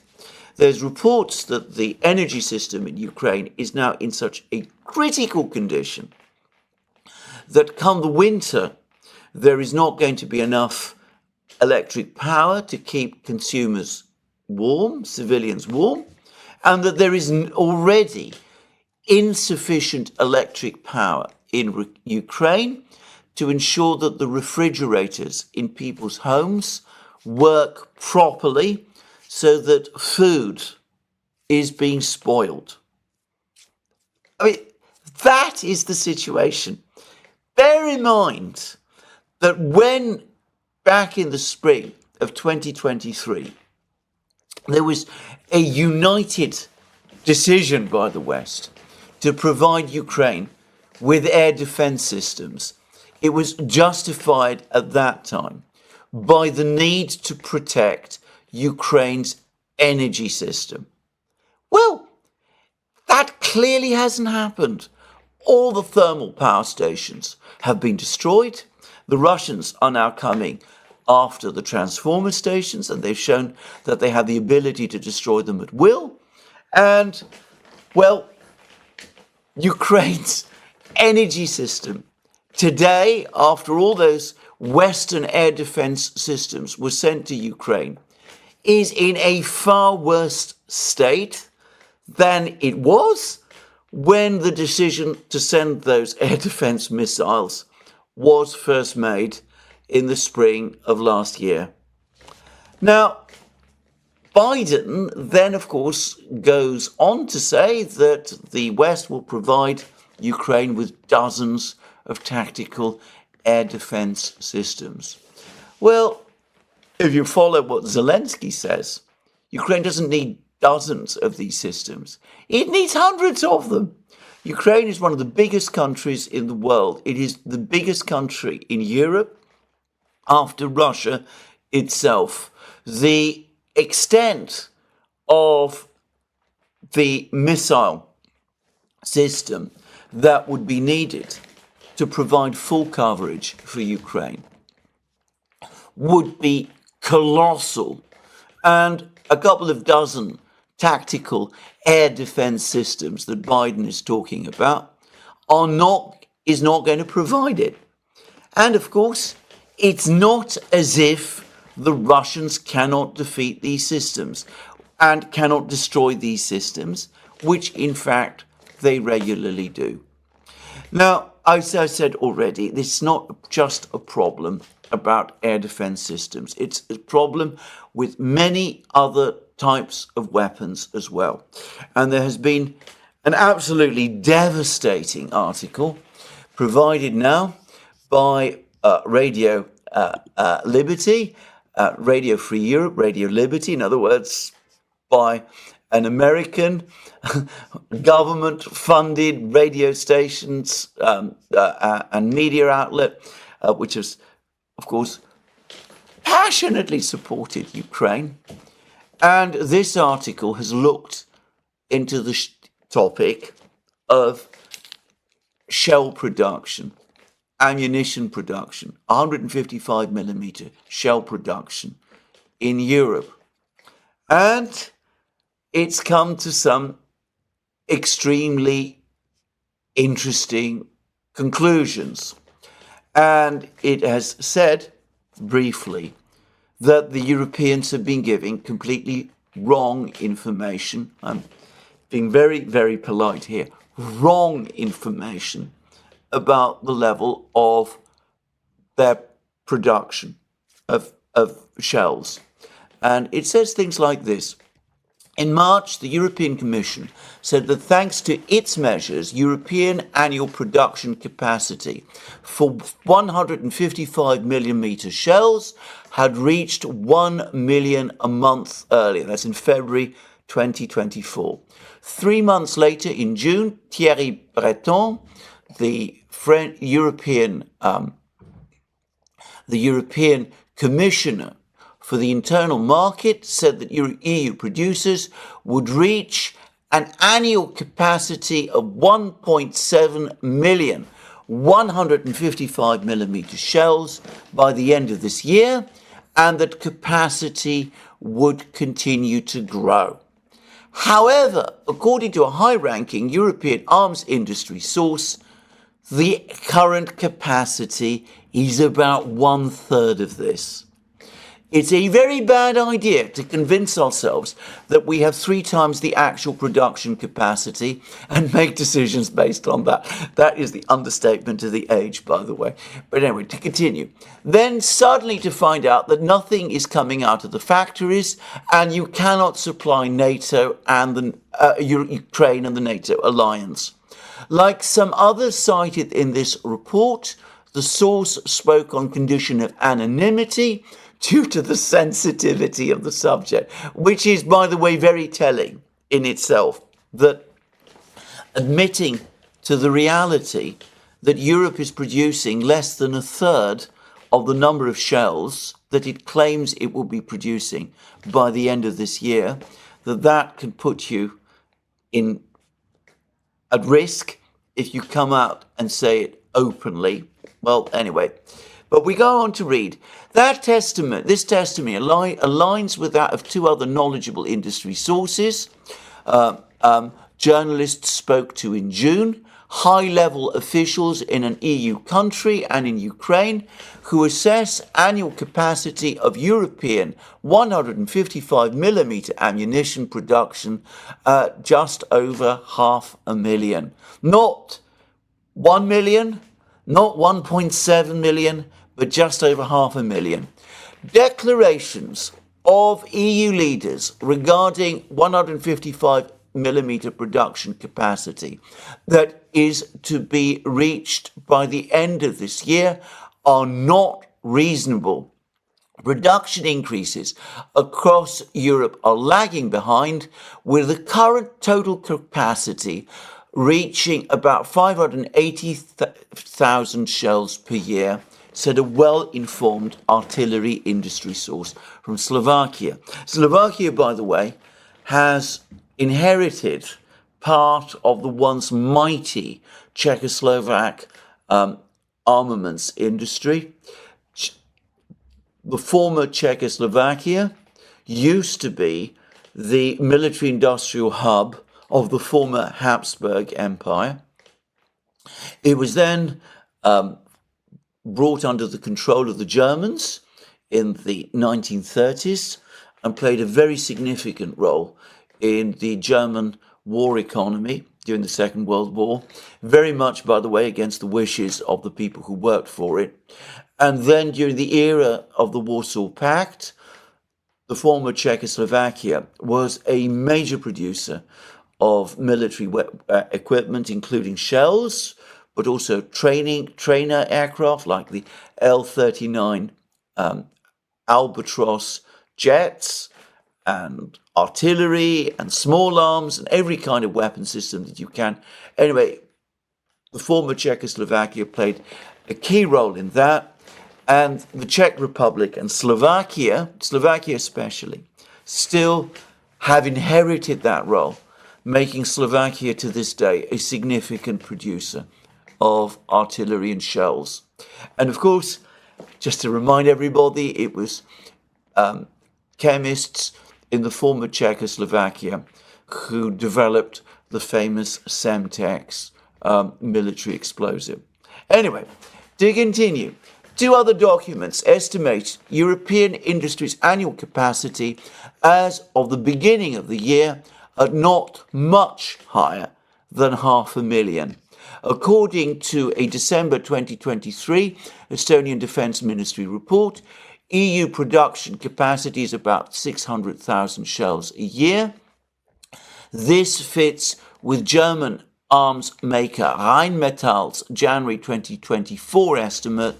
There's reports that the energy system in Ukraine is now in such a critical condition that come the winter, there is not going to be enough electric power to keep consumers warm, civilians warm, and that there is already insufficient electric power in Ukraine to ensure that the refrigerators in people's homes work properly so that food is being spoiled. I mean, that is the situation. Bear in mind that when, back in the spring of 2023, there was a united decision by the West to provide Ukraine with air defense systems, it was justified at that time by the need to protect Ukraine's energy system. Well, that clearly hasn't happened. All the thermal power stations have been destroyed. The Russians are now coming after the transformer stations, and they've shown that they have the ability to destroy them at will. And, well, Ukraine's energy system today, after all those Western air defense systems were sent to Ukraine, is in a far worse state than it was when the decision to send those air defense missiles was first made in the spring of last year. Now, Biden then, of course, goes on to say that the West will provide Ukraine with dozens of tactical air defense systems. Well, if you follow what Zelensky says, Ukraine doesn't need dozens of these systems. It needs hundreds of them. Ukraine is one of the biggest countries in the world. It is the biggest country in Europe after Russia itself. The extent of the missile system that would be needed to provide full coverage for Ukraine would be colossal. And a couple of dozen tactical air defense systems that Biden is talking about is not going to provide it. And of course, it's not as if the Russians cannot defeat these systems and cannot destroy these systems, which in fact they regularly do. Now, as I said already, this is not just a problem about air defense systems. It's a problem with many other types of weapons as well. And there has been an absolutely devastating article provided now by Radio Liberty, Radio Free Europe, Radio Liberty, in other words, by an American government-funded radio stations and media outlet, which has, of course, passionately supported Ukraine. And this article has looked into the topic of shell production, ammunition production, 155 millimeter shell production in Europe. And it's come to some extremely interesting conclusions. And it has said, briefly, that the Europeans have been giving completely wrong information. I'm being very, very polite here. Wrong information about the level of their production of shells. And it says things like this. In March, the European Commission said that thanks to its measures, European annual production capacity for 155 millimeter shells had reached 1 million a month earlier. That's in February 2024. 3 months later, in June, Thierry Breton, the European Commissioner for the internal market, said that EU producers would reach an annual capacity of 1.7 million 155 millimeter shells by the end of this year, and that capacity would continue to grow. However, according to a high-ranking European arms industry source, the current capacity is about 1/3 of this. It's a very bad idea to convince ourselves that we have 3 times the actual production capacity and make decisions based on that. That is the understatement of the age, by the way. But anyway, to continue. Then suddenly to find out that nothing is coming out of the factories and you cannot supply NATO and the Ukraine and the NATO alliance. Like some others cited in this report, the source spoke on condition of anonymity due to the sensitivity of the subject, which is, by the way, very telling in itself, that admitting to the reality that Europe is producing less than 1/3 of the number of shells that it claims it will be producing by the end of this year, that can put you at risk if you come out and say it openly. Well, anyway, but we go on to read. This testimony aligns with that of 2 other knowledgeable industry sources. Journalists spoke to in June, high-level officials in an EU country and in Ukraine who assess annual capacity of European 155 millimeter ammunition production just over 500,000. Not 1 million, not 1.7 million, but just over 500,000. Declarations of EU leaders regarding 155 millimeter production capacity that is to be reached by the end of this year are not reasonable. Production increases across Europe are lagging behind, with the current total capacity reaching about 580,000 shells per year, said a well-informed artillery industry source from Slovakia. Slovakia, by the way, has inherited part of the once mighty Czechoslovak armaments industry. The former Czechoslovakia used to be the military-industrial hub of the former Habsburg Empire. It was then brought under the control of the Germans in the 1930s and played a very significant role in the German war economy during the Second World War, very much, by the way, against the wishes of the people who worked for it. And then during the era of the Warsaw Pact, the former Czechoslovakia was a major producer of military equipment, including shells, but also trainer aircraft like the L-39 Albatros jets, and artillery and small arms and every kind of weapon system that you can. Anyway, the former Czechoslovakia played a key role in that. And the Czech Republic and Slovakia especially, still have inherited that role, making Slovakia to this day a significant producer of artillery and shells. And of course, just to remind everybody, it was chemists in the former Czechoslovakia who developed the famous Semtex military explosive. Anyway, to continue. Two other documents estimate European industry's annual capacity as of the beginning of the year at not much higher than 500,000. According to a December 2023 Estonian Defence Ministry report, EU production capacity is about 600,000 shells a year. This fits with German arms maker Rheinmetall's January 2024 estimate,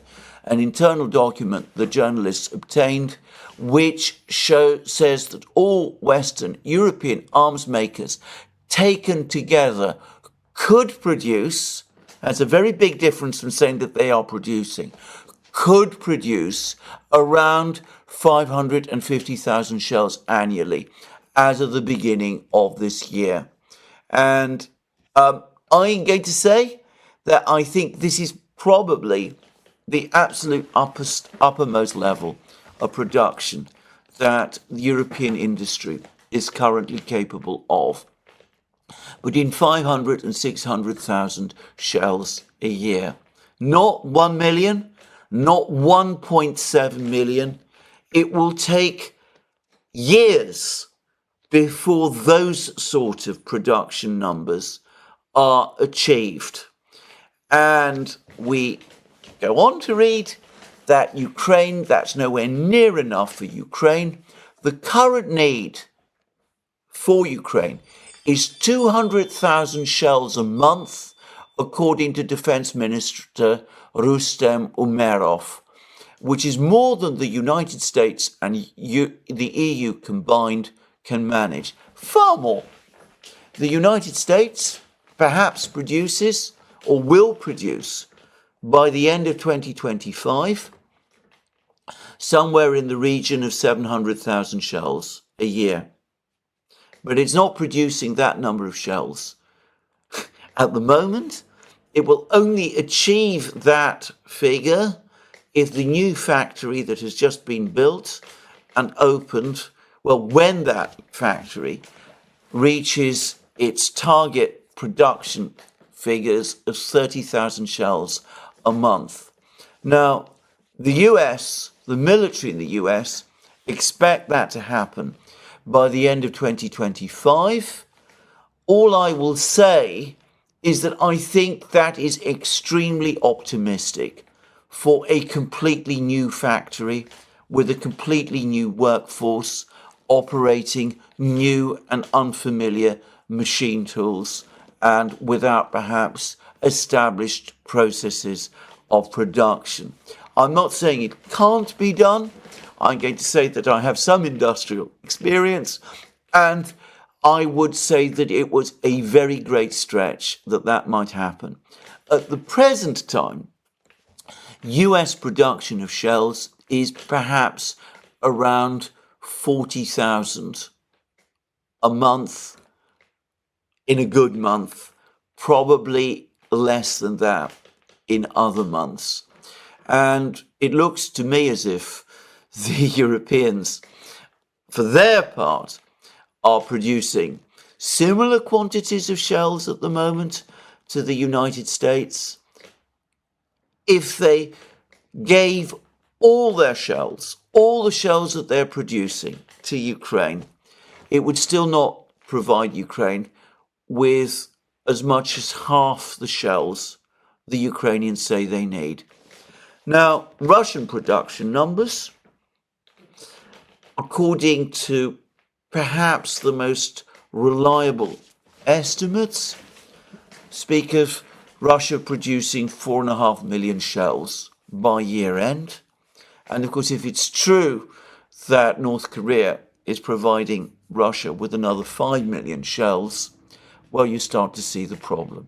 an internal document the journalists obtained, which says that all Western European arms makers taken together could produce, that's a very big difference from saying that they are producing, could produce around 550,000 shells annually as of the beginning of this year. And I'm going to say that I think this is probably the absolute uppermost level of production that the European industry is currently capable of. Between 500 and 600,000 shells a year. Not 1 million, not 1.7 million. It will take years before those sort of production numbers are achieved. And we go on to read that Ukraine, that's nowhere near enough for Ukraine. The current need for Ukraine is 200,000 shells a month, according to Defense Minister Rustem Umerov, which is more than the United States and the EU combined can manage. Far more. The United States perhaps produces or will produce by the end of 2025 somewhere in the region of 700,000 shells a year. But it's not producing that number of shells. At the moment, it will only achieve that figure if the new factory that has just been built and opened, well, when that factory reaches its target production figures of 30,000 shells a month. Now, the US, the military in the US, expect that to happen by the end of 2025. All I will say is that I think that is extremely optimistic for a completely new factory with a completely new workforce operating new and unfamiliar machine tools and without perhaps established processes of production. I'm not saying it can't be done. I'm going to say that I have some industrial experience, and I would say that it was a very great stretch that might happen. At the present time, US production of shells is perhaps around 40,000 a month in a good month, probably less than that in other months. And it looks to me as if the Europeans, for their part, are producing similar quantities of shells at the moment to the United States. If they gave all their shells, all the shells that they're producing to Ukraine, it would still not provide Ukraine with as much as half the shells the Ukrainians say they need. Now, Russian production numbers, according to perhaps the most reliable estimates, speak of Russia producing 4.5 million shells by year end. And of course, if it's true that North Korea is providing Russia with another 5 million shells, well, you start to see the problem.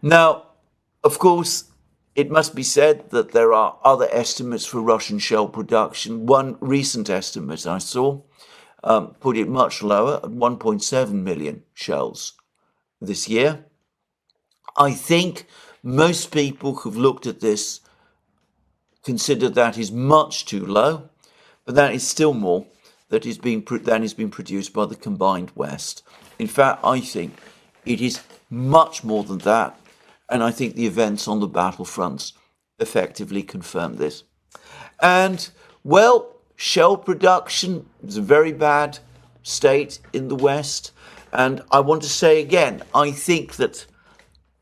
Now, of course, it must be said that there are other estimates for Russian shell production. One recent estimate I saw put it much lower at 1.7 million shells this year. I think most people who've looked at this consider that is much too low, but that is still more that is being produced by the combined West. In fact, I think it is much more than that, and I think the events on the battlefronts effectively confirm this. And, well, shell production is a very bad state in the West, and I want to say again, I think that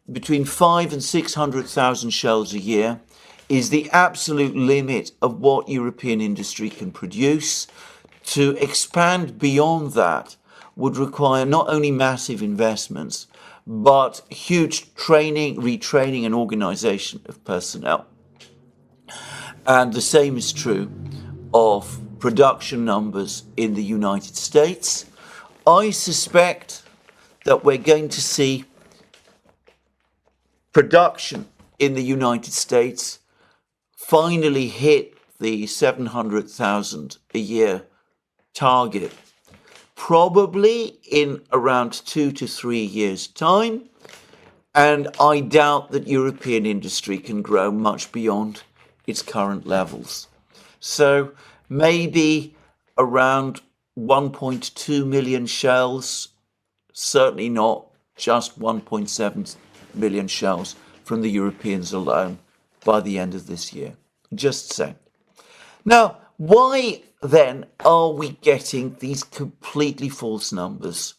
between 500,000 and 600,000 shells a year is the absolute limit of what European industry can produce. To expand beyond that would require not only massive investments, but huge training, retraining, and organization of personnel. And the same is true of production numbers in the United States. I suspect that we're going to see production in the United States finally hit the 700,000 a year target, probably in around 2 to 3 years' time. And I doubt that European industry can grow much beyond its current levels. So maybe around 1.2 million shells, certainly not just 1.7 million shells from the Europeans alone by the end of this year. Just saying. Now, why then are we getting these completely false numbers?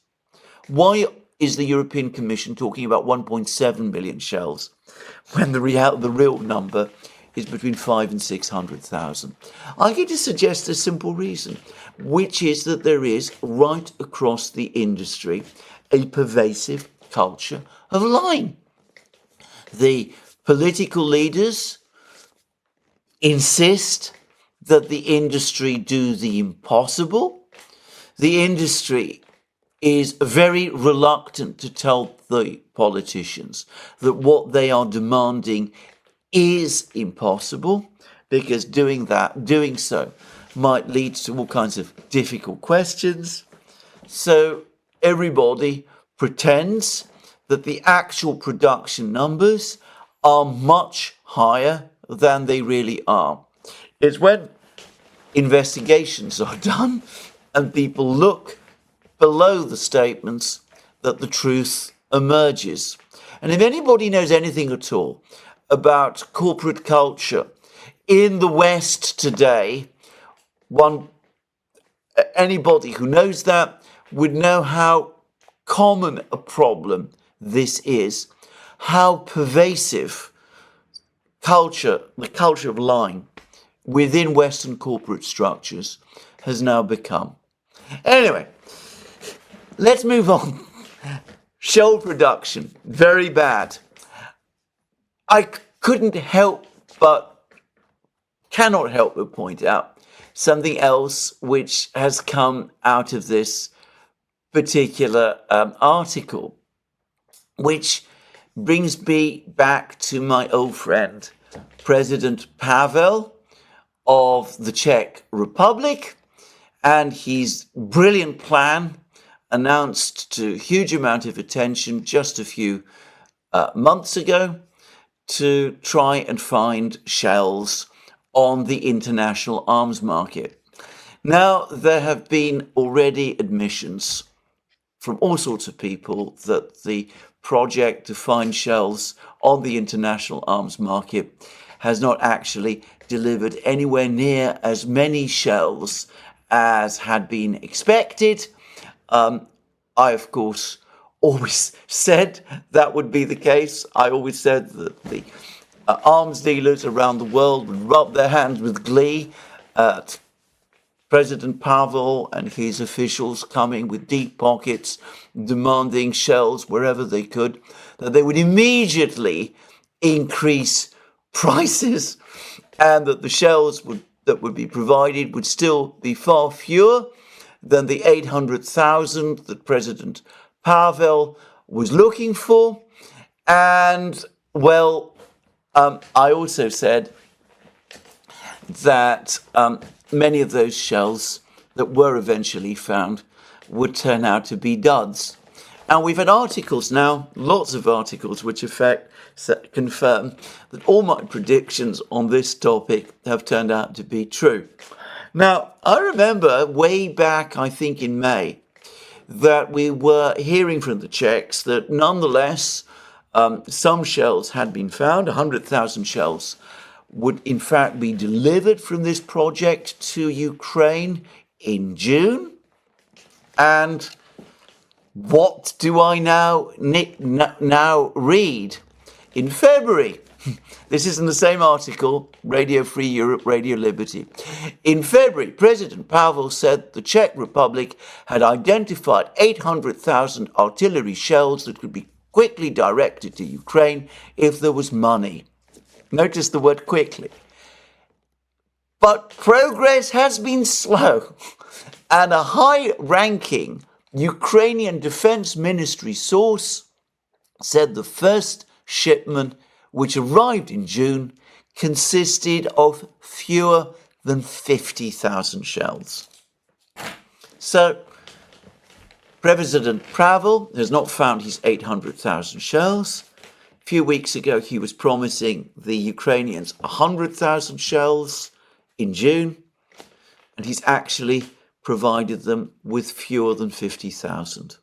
Why is the European Commission talking about 1.7 million shells when the real number is between 500,000 and 600,000? I'm going to suggest a simple reason, which is that there is right across the industry a pervasive culture of lying. The political leaders insist that the industry do the impossible. The industry is very reluctant to tell the politicians that what they are demanding is impossible, because doing so might lead to all kinds of difficult questions. So everybody pretends that the actual production numbers are much higher than they really are. It's when investigations are done and people look below the statements that the truth emerges. And if anybody knows anything at all about corporate culture in the West today, anybody who knows that would know how common a problem this is, how pervasive the culture of lying within Western corporate structures has now become. Anyway, let's move on. Shell production, very bad. I couldn't help but cannot help but point out something else which has come out of this particular article, which brings me back to my old friend, President Pavel of the Czech Republic, and his brilliant plan announced to a huge amount of attention just a few months ago to try and find shells on the international arms market. Now, there have been already admissions from all sorts of people that the project to find shells on the international arms market has not actually delivered anywhere near as many shells as had been expected. I, of course, always said that would be the case. I always said that the arms dealers around the world would rub their hands with glee at President Pavel and his officials coming with deep pockets, demanding shells wherever they could, that they would immediately increase prices, and that the shells that would be provided would still be far fewer than the 800,000 that President Pavel was looking for. And, well, I also said that many of those shells that were eventually found would turn out to be duds. And we've had articles now, lots of articles, which confirm that all my predictions on this topic have turned out to be true. Now, I remember way back, I think in May, that we were hearing from the Czechs that nonetheless some shells had been found. 100,000 shells would in fact be delivered from this project to Ukraine in June. And what do I now read? In February, this is in the same article, Radio Free Europe, Radio Liberty. In February, President Pavel said the Czech Republic had identified 800,000 artillery shells that could be quickly directed to Ukraine if there was money. Notice the word quickly. But progress has been slow, and a high-ranking Ukrainian Defense Ministry source said the first shipment, which arrived in June, consisted of fewer than 50,000 shells. So, President Pavel has not found his 800,000 shells. A few weeks ago, he was promising the Ukrainians 100,000 shells in June, and he's actually provided them with fewer than 50,000.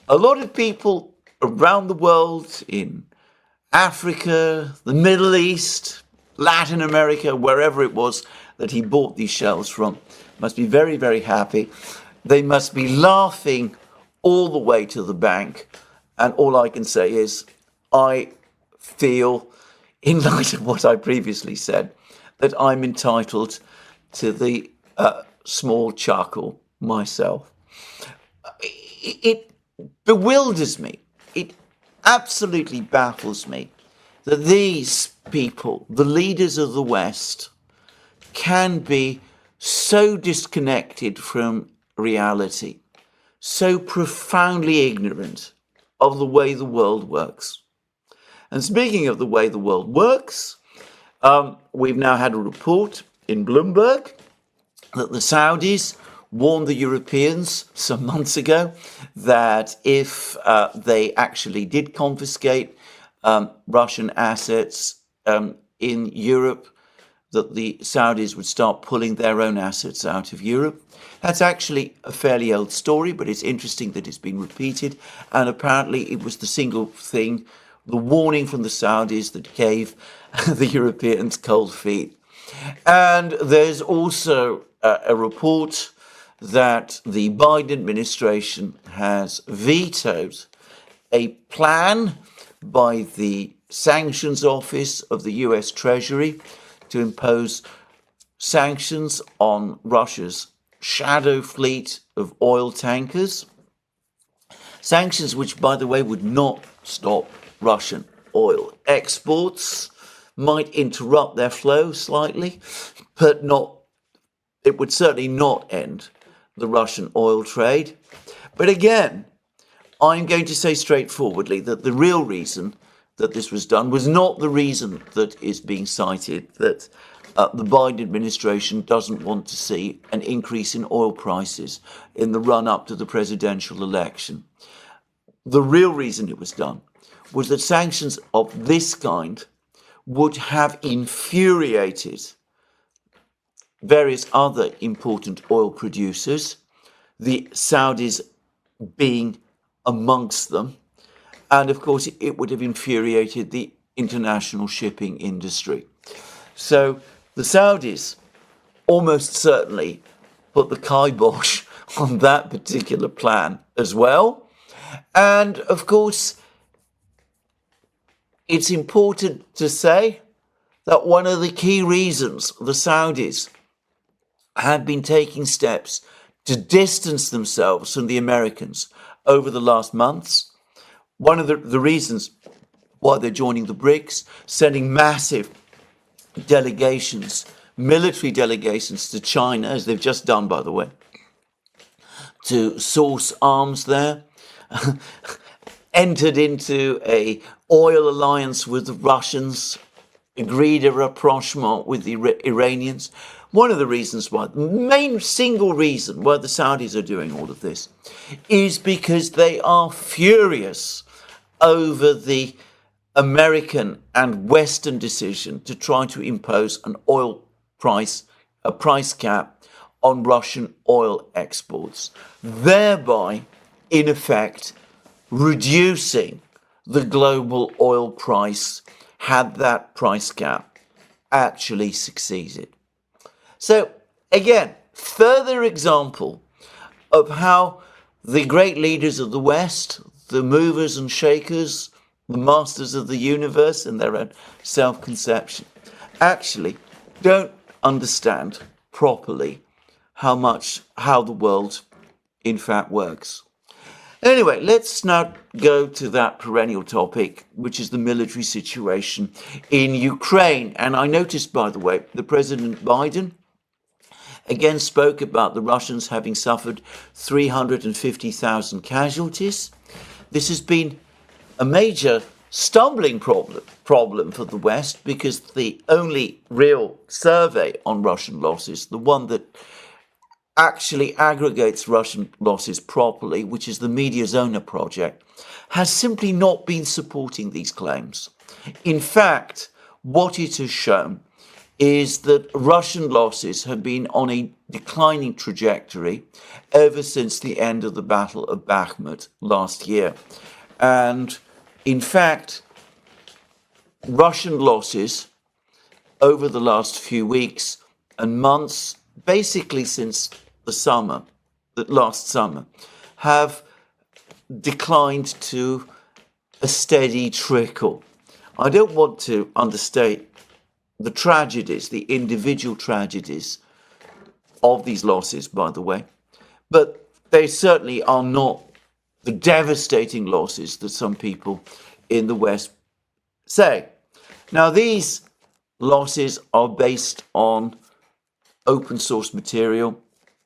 A lot of people around the world, in Africa, the Middle East, Latin America, wherever it was that he bought these shells from, must be very, very happy. They must be laughing all the way to the bank. And all I can say is, I feel, in light of what I previously said, that I'm entitled to the small chuckle myself. It bewilders me. It absolutely baffles me that these people, the leaders of the West, can be so disconnected from reality, so profoundly ignorant of the way the world works. And speaking of the way the world works, we've now had a report in Bloomberg that the Saudis warned the Europeans some months ago that if they actually did confiscate Russian assets in Europe, that the Saudis would start pulling their own assets out of Europe. That's actually a fairly old story, but it's interesting that it's been repeated. And apparently it was the single thing, the warning from the Saudis, that gave the Europeans cold feet. And there's also a report that the Biden administration has vetoed a plan by the Sanctions Office of the US Treasury to impose sanctions on Russia's shadow fleet of oil tankers. Sanctions which, by the way, would not stop Russian oil exports, might interrupt their flow slightly, but it would certainly not end the Russian oil trade. But again, I'm going to say straightforwardly that the real reason that this was done was not the reason that is being cited, that the Biden administration doesn't want to see an increase in oil prices in the run-up to the presidential election. The real reason it was done was that sanctions of this kind would have infuriated various other important oil producers, the Saudis being amongst them, and of course it would have infuriated the international shipping industry. So the Saudis almost certainly put the kibosh on that particular plan as well. And of course, it's important to say that one of the key reasons the Saudis had been taking steps to distance themselves from the Americans over the last months, one of the reasons why they're joining the BRICS, sending massive delegations, military delegations to China, as they've just done, by the way, to source arms there, entered into a oil alliance with the Russians, agreed a rapprochement with the Iranians. One of the reasons why, the main single reason why the Saudis are doing all of this is because they are furious over the American and Western decision to try to impose an oil price, a price cap on Russian oil exports, thereby, in effect, reducing the global oil price had that price cap actually succeeded. So, again, further example of how the great leaders of the West, the movers and shakers, the masters of the universe in their own self-conception, actually don't understand properly how the world in fact works. Anyway, let's now go to that perennial topic, which is the military situation in Ukraine. And I noticed, by the way, that President Biden again spoke about the Russians having suffered 350,000 casualties. This has been a major stumbling problem for the West, because the only real survey on Russian losses, the one that actually aggregates Russian losses properly, which is the Mediazona project, has simply not been supporting these claims. In fact, what it has shown is that Russian losses have been on a declining trajectory ever since the end of the Battle of Bakhmut last year. And in fact, Russian losses over the last few weeks and months, basically since last summer, have declined to a steady trickle. I don't want to understate the tragedies, the individual tragedies of these losses, by the way, but they certainly are not the devastating losses that some people in the West say. Now, these losses are based on open source material.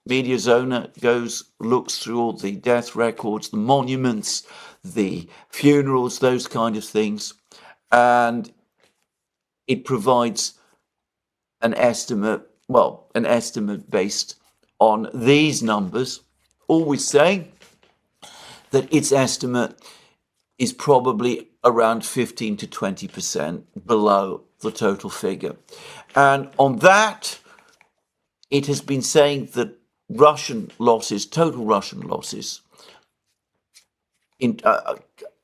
Mediazona looks through all the death records, the monuments, the funerals, those kind of things, and it provides an estimate based on these numbers, always saying that its estimate is probably around 15 to 20% below the total figure. And on that, it has been saying that Russian losses, total Russian losses,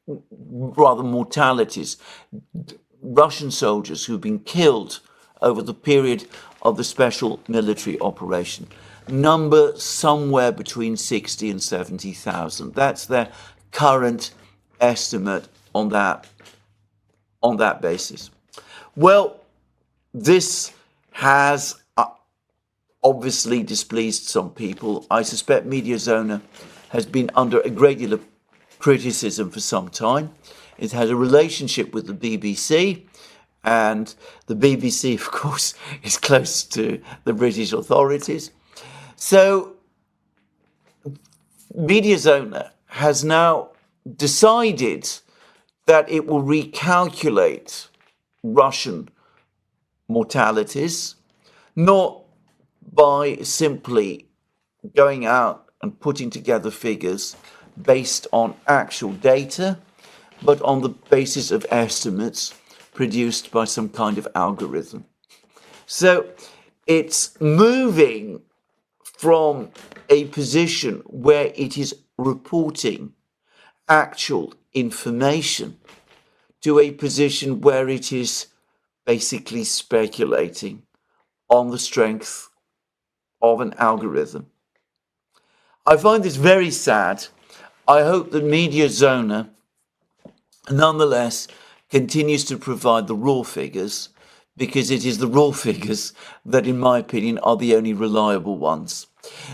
rather mortalities, Russian soldiers who've been killed over the period of the special military operation number somewhere between 60 and 70,000. That's their current estimate on that basis. Well, this has obviously displeased some people. I suspect Mediazona has been under a great deal of criticism for some time. It has a relationship with the BBC, And the BBC, of course, is close to the British authorities. So Mediazona has now decided that it will recalculate Russian mortalities, not by simply going out and putting together figures based on actual data, but on the basis of estimates produced by some kind of algorithm. So it's moving from a position where it is reporting actual information to a position where it is basically speculating on the strength of an algorithm. I find this very sad. I hope that Mediazona nonetheless continues to provide the raw figures, because it is the raw figures that, in my opinion, are the only reliable ones.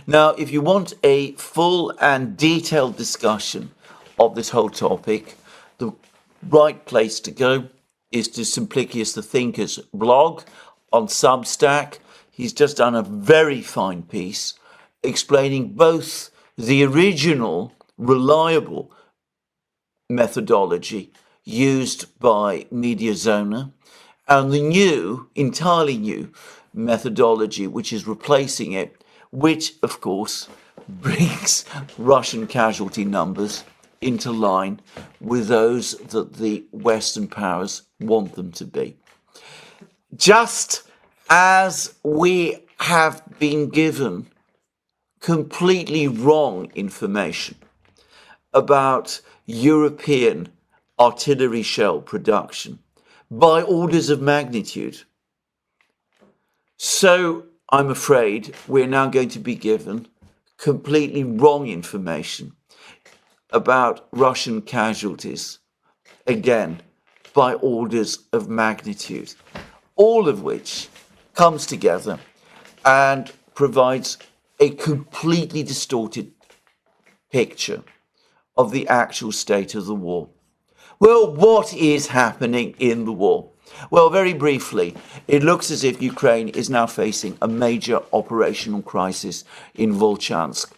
Now, if you want a full and detailed discussion of this whole topic, the right place to go is to Simplicius the Thinker's blog on Substack. He's just done a very fine piece explaining both the original reliable methodology used by Mediazona and the new, entirely new methodology which is replacing it, which of course brings Russian casualty numbers into line with those that the Western powers want them to be. Just as we have been given completely wrong information about European artillery shell production by orders of magnitude, so I'm afraid we're now going to be given completely wrong information about Russian casualties, again, by orders of magnitude, all of which comes together and provides a completely distorted picture of the actual state of the war. Well, what is happening in the war? Well, very briefly, it looks as if Ukraine is now facing a major operational crisis in Volchansk.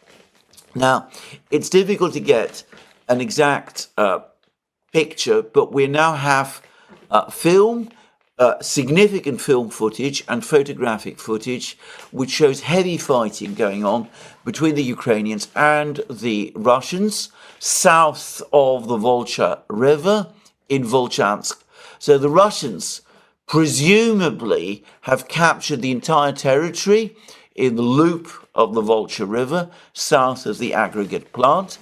Now, it's difficult to get an exact picture, but we now have significant film footage and photographic footage which shows heavy fighting going on between the Ukrainians and the Russians south of the Volcha River in Volchansk. So the Russians presumably have captured the entire territory in the loop of the Volcha River south of the aggregate plant.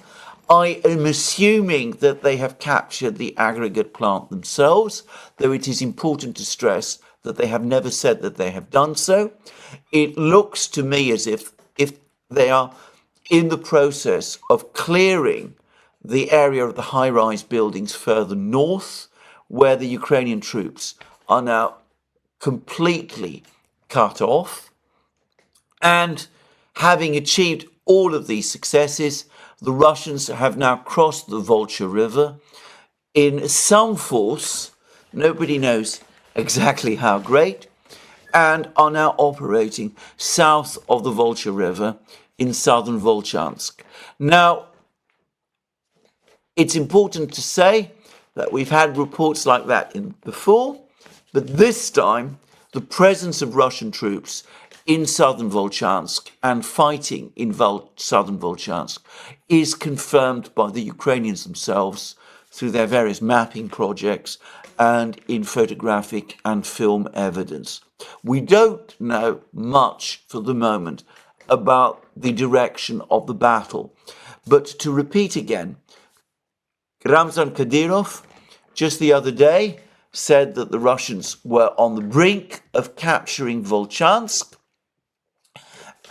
I am assuming that they have captured the aggregate plant themselves, though it is important to stress that they have never said that they have done so. It looks to me as if they are in the process of clearing the area of the high-rise buildings further north, where the Ukrainian troops are now completely cut off. And having achieved all of these successes, the Russians have now crossed the Volcha River in some force, nobody knows exactly how great, and are now operating south of the Volcha River in southern Volchansk. Now, it's important to say that we've had reports like that before, but this time the presence of Russian troops in southern Volchansk and fighting in southern Volchansk is confirmed by the Ukrainians themselves through their various mapping projects and in photographic and film evidence. We don't know much for the moment about the direction of the battle, but to repeat again, Ramzan Kadyrov just the other day said that the Russians were on the brink of capturing Volchansk,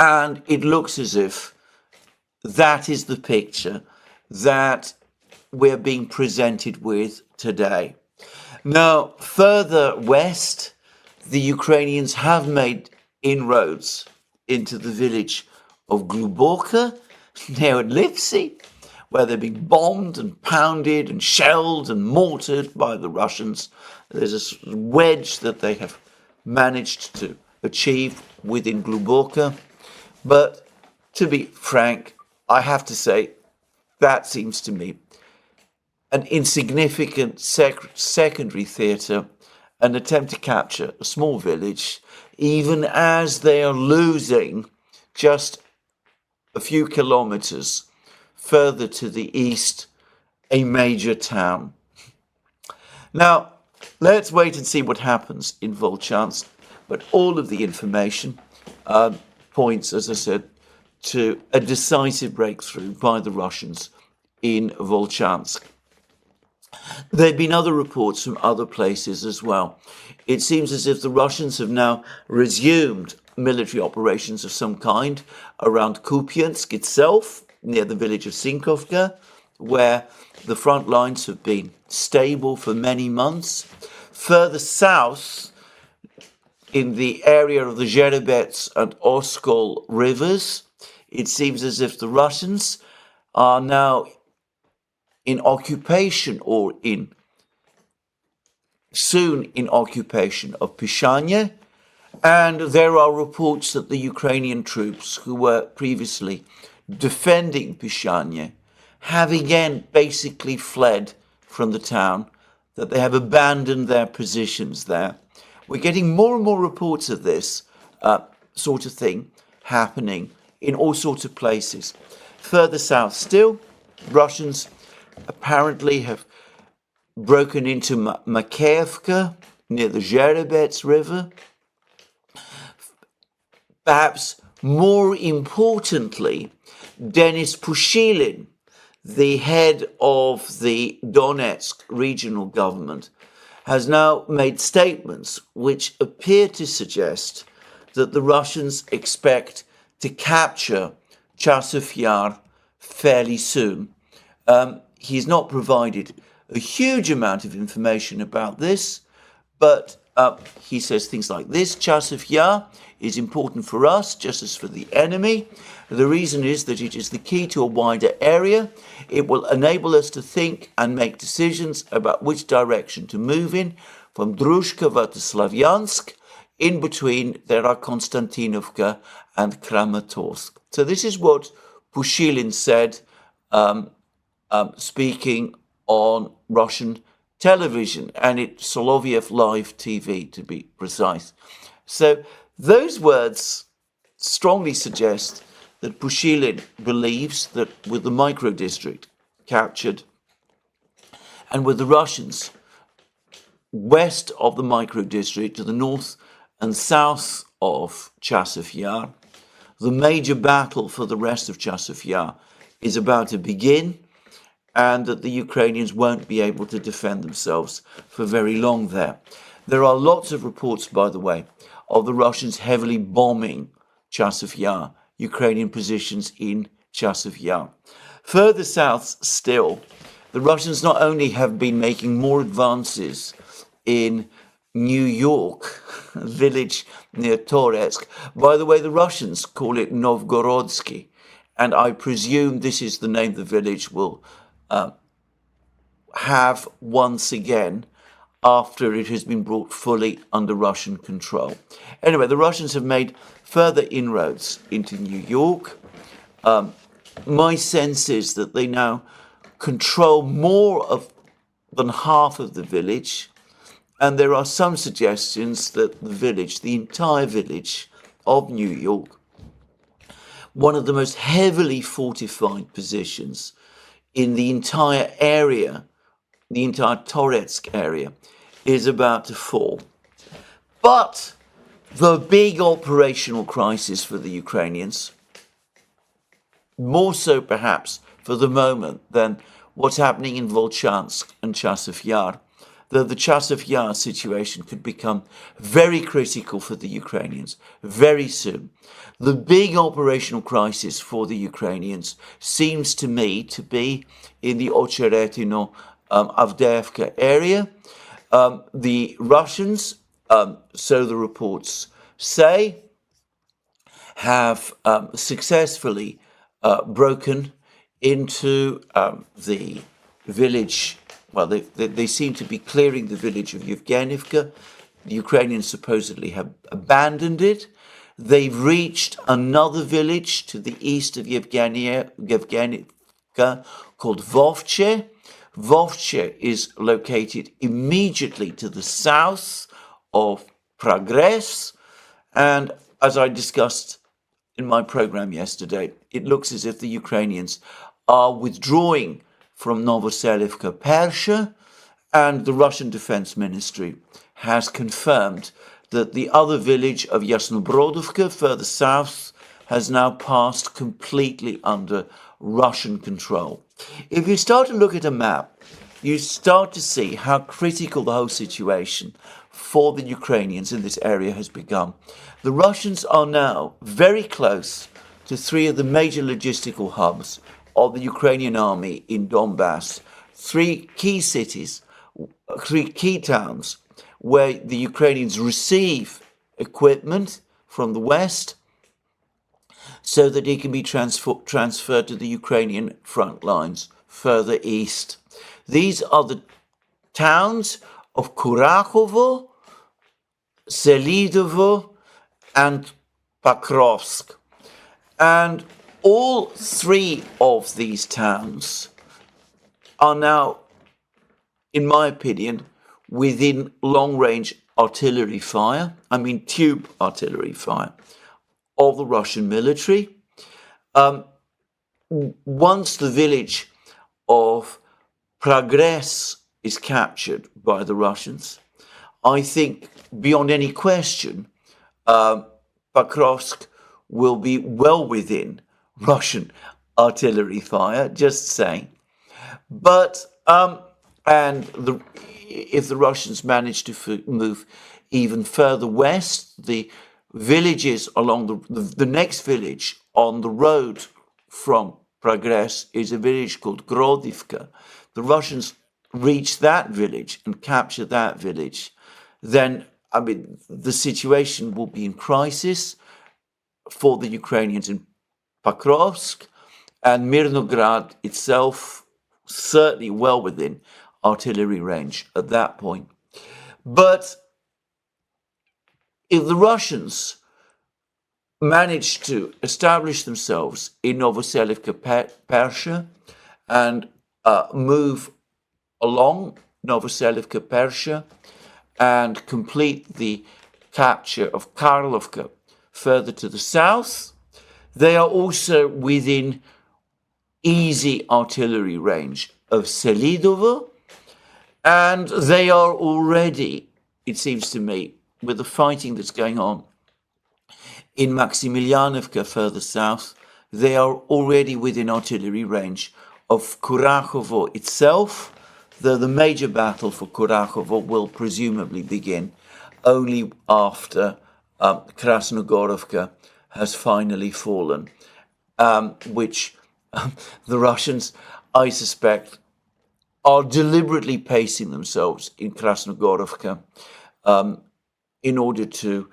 and it looks as if that is the picture that we're being presented with today. Now, further west, the Ukrainians have made inroads into the village of Gluboka, near Lipsy, where they're being bombed and pounded and shelled and mortared by the Russians. There's a wedge that they have managed to achieve within Gluboka. But to be frank, I have to say that seems to me an insignificant secondary theatre, an attempt to capture a small village, even as they are losing just a few kilometers further to the east a major town. Now, let's wait and see what happens in Volchansk, but all of the information points, as I said, to a decisive breakthrough by the Russians in Volchansk. There have been other reports from other places as well. It seems as if the Russians have now resumed military operations of some kind around Kupiansk itself, near the village of Sinkovka, where the front lines have been stable for many months. Further south, in the area of the Zherebets and Oskol rivers, it seems as if the Russians are now in occupation or soon in occupation of Pyshanya, and there are reports that the Ukrainian troops who were previously defending Pyshanya have again basically fled from the town, that they have abandoned their positions there. We're getting more and more reports of this sort of thing happening in all sorts of places. Further south still, Russians apparently have broken into Makeyevka near the Zherebets River. Perhaps more importantly, Denis Pushilin, the head of the Donetsk regional government, has now made statements which appear to suggest that the Russians expect to capture Chasiv Yar fairly soon. He's not provided a huge amount of information about this, but he says things like this: Chasiv Yar is important for us, just as for the enemy. The reason is that it is the key to a wider area. It will enable us to think and make decisions about which direction to move in, from Drushkova to Slavyansk. In between, there are Konstantinovka and Kramatorsk. So this is what Pushilin said, speaking on Russian television, and it's Soloviev Live TV, to be precise. So those words strongly suggest that Pushilin believes that with the micro-district captured and with the Russians west of the micro-district to the north and south of Chasiv Yar, the major battle for the rest of Chasiv Yar is about to begin, and that the Ukrainians won't be able to defend themselves for very long there. There are lots of reports, by the way, of the Russians heavily bombing Chasiv Yar, Ukrainian positions in Chasiv Yar. Further south still, the Russians not only have been making more advances in New York, a village near Toretsk. By the way, the Russians call it Novgorodsky, and I presume this is the name the village will have once again after it has been brought fully under Russian control. Anyway, the Russians have made further inroads into New York. My sense is that they now control more than half of the village, and there are some suggestions that the entire village of New York, one of the most heavily fortified positions in the entire area, the entire Toretsk area, is about to fall. But the big operational crisis for the Ukrainians, more so perhaps for the moment than what's happening in Volchansk and Chasiv Yar, though the Chasiv Yar situation could become very critical for the Ukrainians very soon. The big operational crisis for the Ukrainians seems to me to be in the Ocheretino, Avdiivka area. The Russians, so the reports say, have successfully broken into the village. Well, they seem to be clearing the village of Yevgenivka. The Ukrainians supposedly have abandoned it. They've reached another village to the east of Yevgenivka called Vovche. Vovche is located immediately to the south of Progress. And as I discussed in my program yesterday, it looks as if the Ukrainians are withdrawing from Novoselivka Persha, and the Russian Defense Ministry has confirmed that the other village of Yasnobrodovka, further south, has now passed completely under Russian control. If you start to look at a map, you start to see how critical the whole situation for the Ukrainians in this area has become. The Russians are now very close to three of the major logistical hubs of the Ukrainian army in Donbass, three key cities, three key towns where the Ukrainians receive equipment from the West so that it can be transferred to the Ukrainian front lines further east. These are the towns of Kurakovo, Selidovo, and Pakrovsk. And all three of these towns are now, in my opinion, within long-range artillery fire, tube artillery fire, of the Russian military. Once the village of Progress is captured by the Russians, I think beyond any question, Pakrovsk will be well within Russian artillery fire, just saying. But, if the Russians manage to move even further west, the villages along the next village on the road from Progress is a village called Grodivka. The Russians reach that village and capture that village, then, the situation will be in crisis for the Ukrainians in Pakrovsk, and Mirnograd itself certainly well within artillery range at that point. But if the Russians manage to establish themselves in Novoselivka Persha and move along Novoselivka Persha and complete the capture of Karlovka further to the south, they are also within easy artillery range of Selidovo, and they are already, it seems to me, with the fighting that's going on in Maximilianovka further south, they are already within artillery range of Kurakovo itself, though the major battle for Kurakovo will presumably begin only after Krasnogorovka has finally fallen, which the Russians, I suspect, are deliberately pacing themselves in Krasnogorovka in order to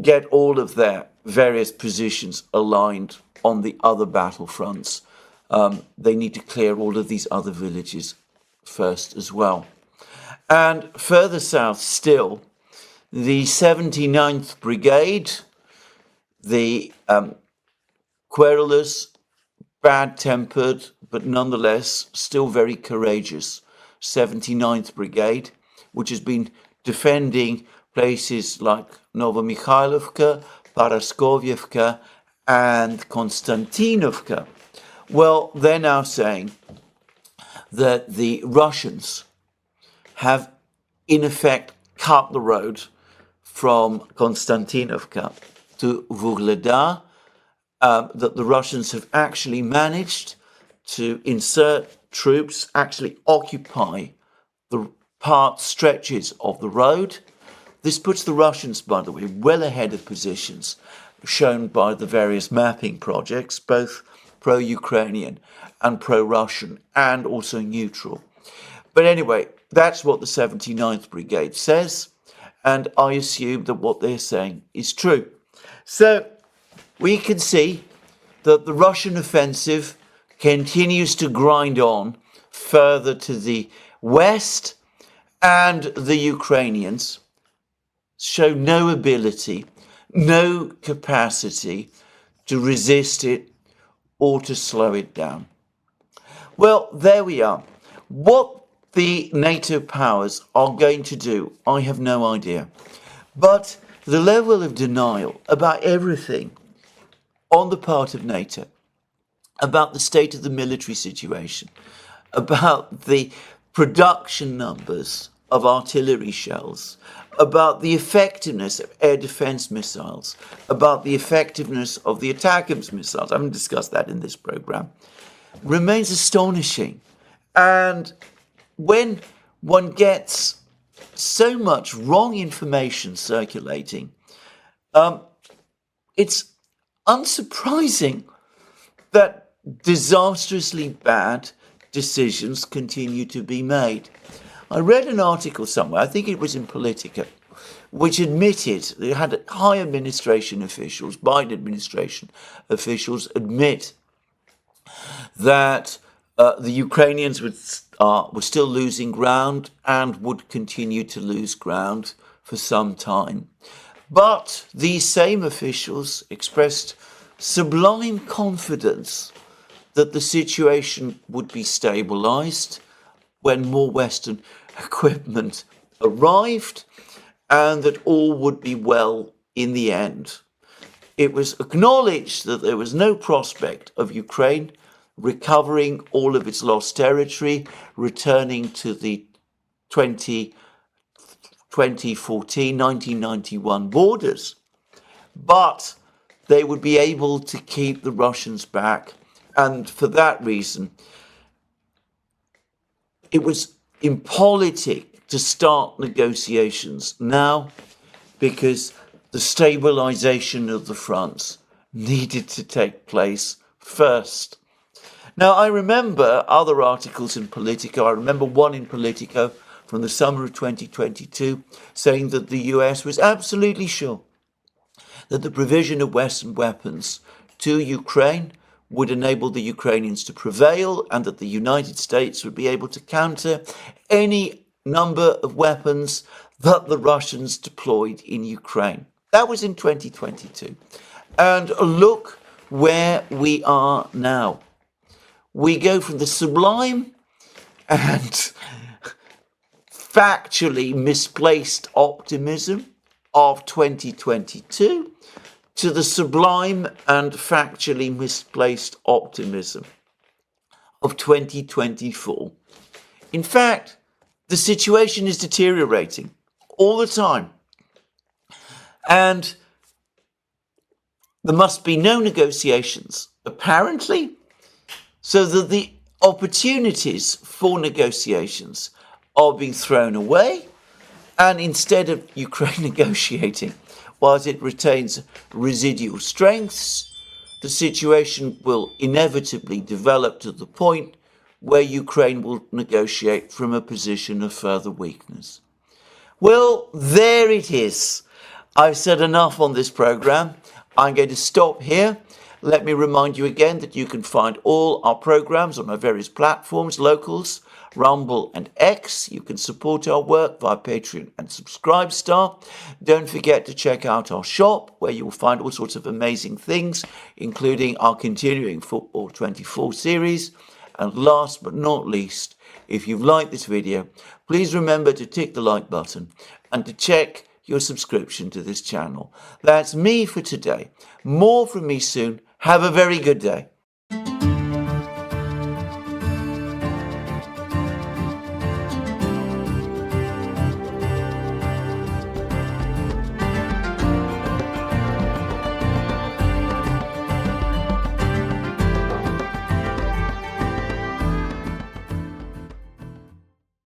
get all of their various positions aligned on the other battlefronts. They need to clear all of these other villages first as well. And further south still, the 79th Brigade, the querulous, bad-tempered, but nonetheless still very courageous 79th Brigade, which has been defending places like Novomikhailovka, Paraskovievka, and Konstantinovka. Well, they're now saying that the Russians have, in effect, cut the road from Konstantinovka to Vuhledar, that the Russians have actually managed to insert troops, actually occupy the stretches of the road. This puts the Russians, by the way, well ahead of positions shown by the various mapping projects, both pro-Ukrainian and pro-Russian, and also neutral. But anyway, that's what the 79th Brigade says, and I assume that what they're saying is true. So we can see that the Russian offensive continues to grind on further to the west, and the Ukrainians show no ability, no capacity to resist it or to slow it down. Well, there we are. What the NATO powers are going to do, I have no idea. But the level of denial about everything on the part of NATO, about the state of the military situation, about the production numbers of artillery shells, about the effectiveness of air defense missiles, about the effectiveness of the ATACMS missiles, I haven't discussed that in this program, remains astonishing. And when one gets so much wrong information circulating, it's unsurprising that disastrously bad decisions continue to be made. I read an article somewhere, I think it was in Politica, which admitted, they had high administration officials, Biden administration officials admit that the Ukrainians were still losing ground and would continue to lose ground for some time. But these same officials expressed sublime confidence that the situation would be stabilized when more Western equipment arrived and that all would be well in the end. It was acknowledged that there was no prospect of Ukraine recovering all of its lost territory, returning to the 2014, 1991 borders, but they would be able to keep the Russians back. And for that reason, it was impolitic to start negotiations now because the stabilization of the fronts needed to take place first. Now, I remember other articles in Politico. I remember one in Politico from the summer of 2022 saying that the US was absolutely sure that the provision of Western weapons to Ukraine would enable the Ukrainians to prevail and that the United States would be able to counter any number of weapons that the Russians deployed in Ukraine. That was in 2022. And look where we are now. We go from the sublime and factually misplaced optimism of 2022 to the sublime and factually misplaced optimism of 2024. In fact, the situation is deteriorating all the time. And there must be no negotiations, apparently, so that the opportunities for negotiations are being thrown away. And instead of Ukraine negotiating, whilst it retains residual strengths, the situation will inevitably develop to the point where Ukraine will negotiate from a position of further weakness. Well, there it is. I've said enough on this program. I'm going to stop here. Let me remind you again that you can find all our programs on our various platforms, Locals, Rumble and X. You can support our work via Patreon and Subscribestar. Don't forget to check out our shop where you will find all sorts of amazing things, including our continuing Football 24 series. And last but not least, if you've liked this video, please remember to tick the like button and to check your subscription to this channel. That's me for today. More from me soon. Have a very good day.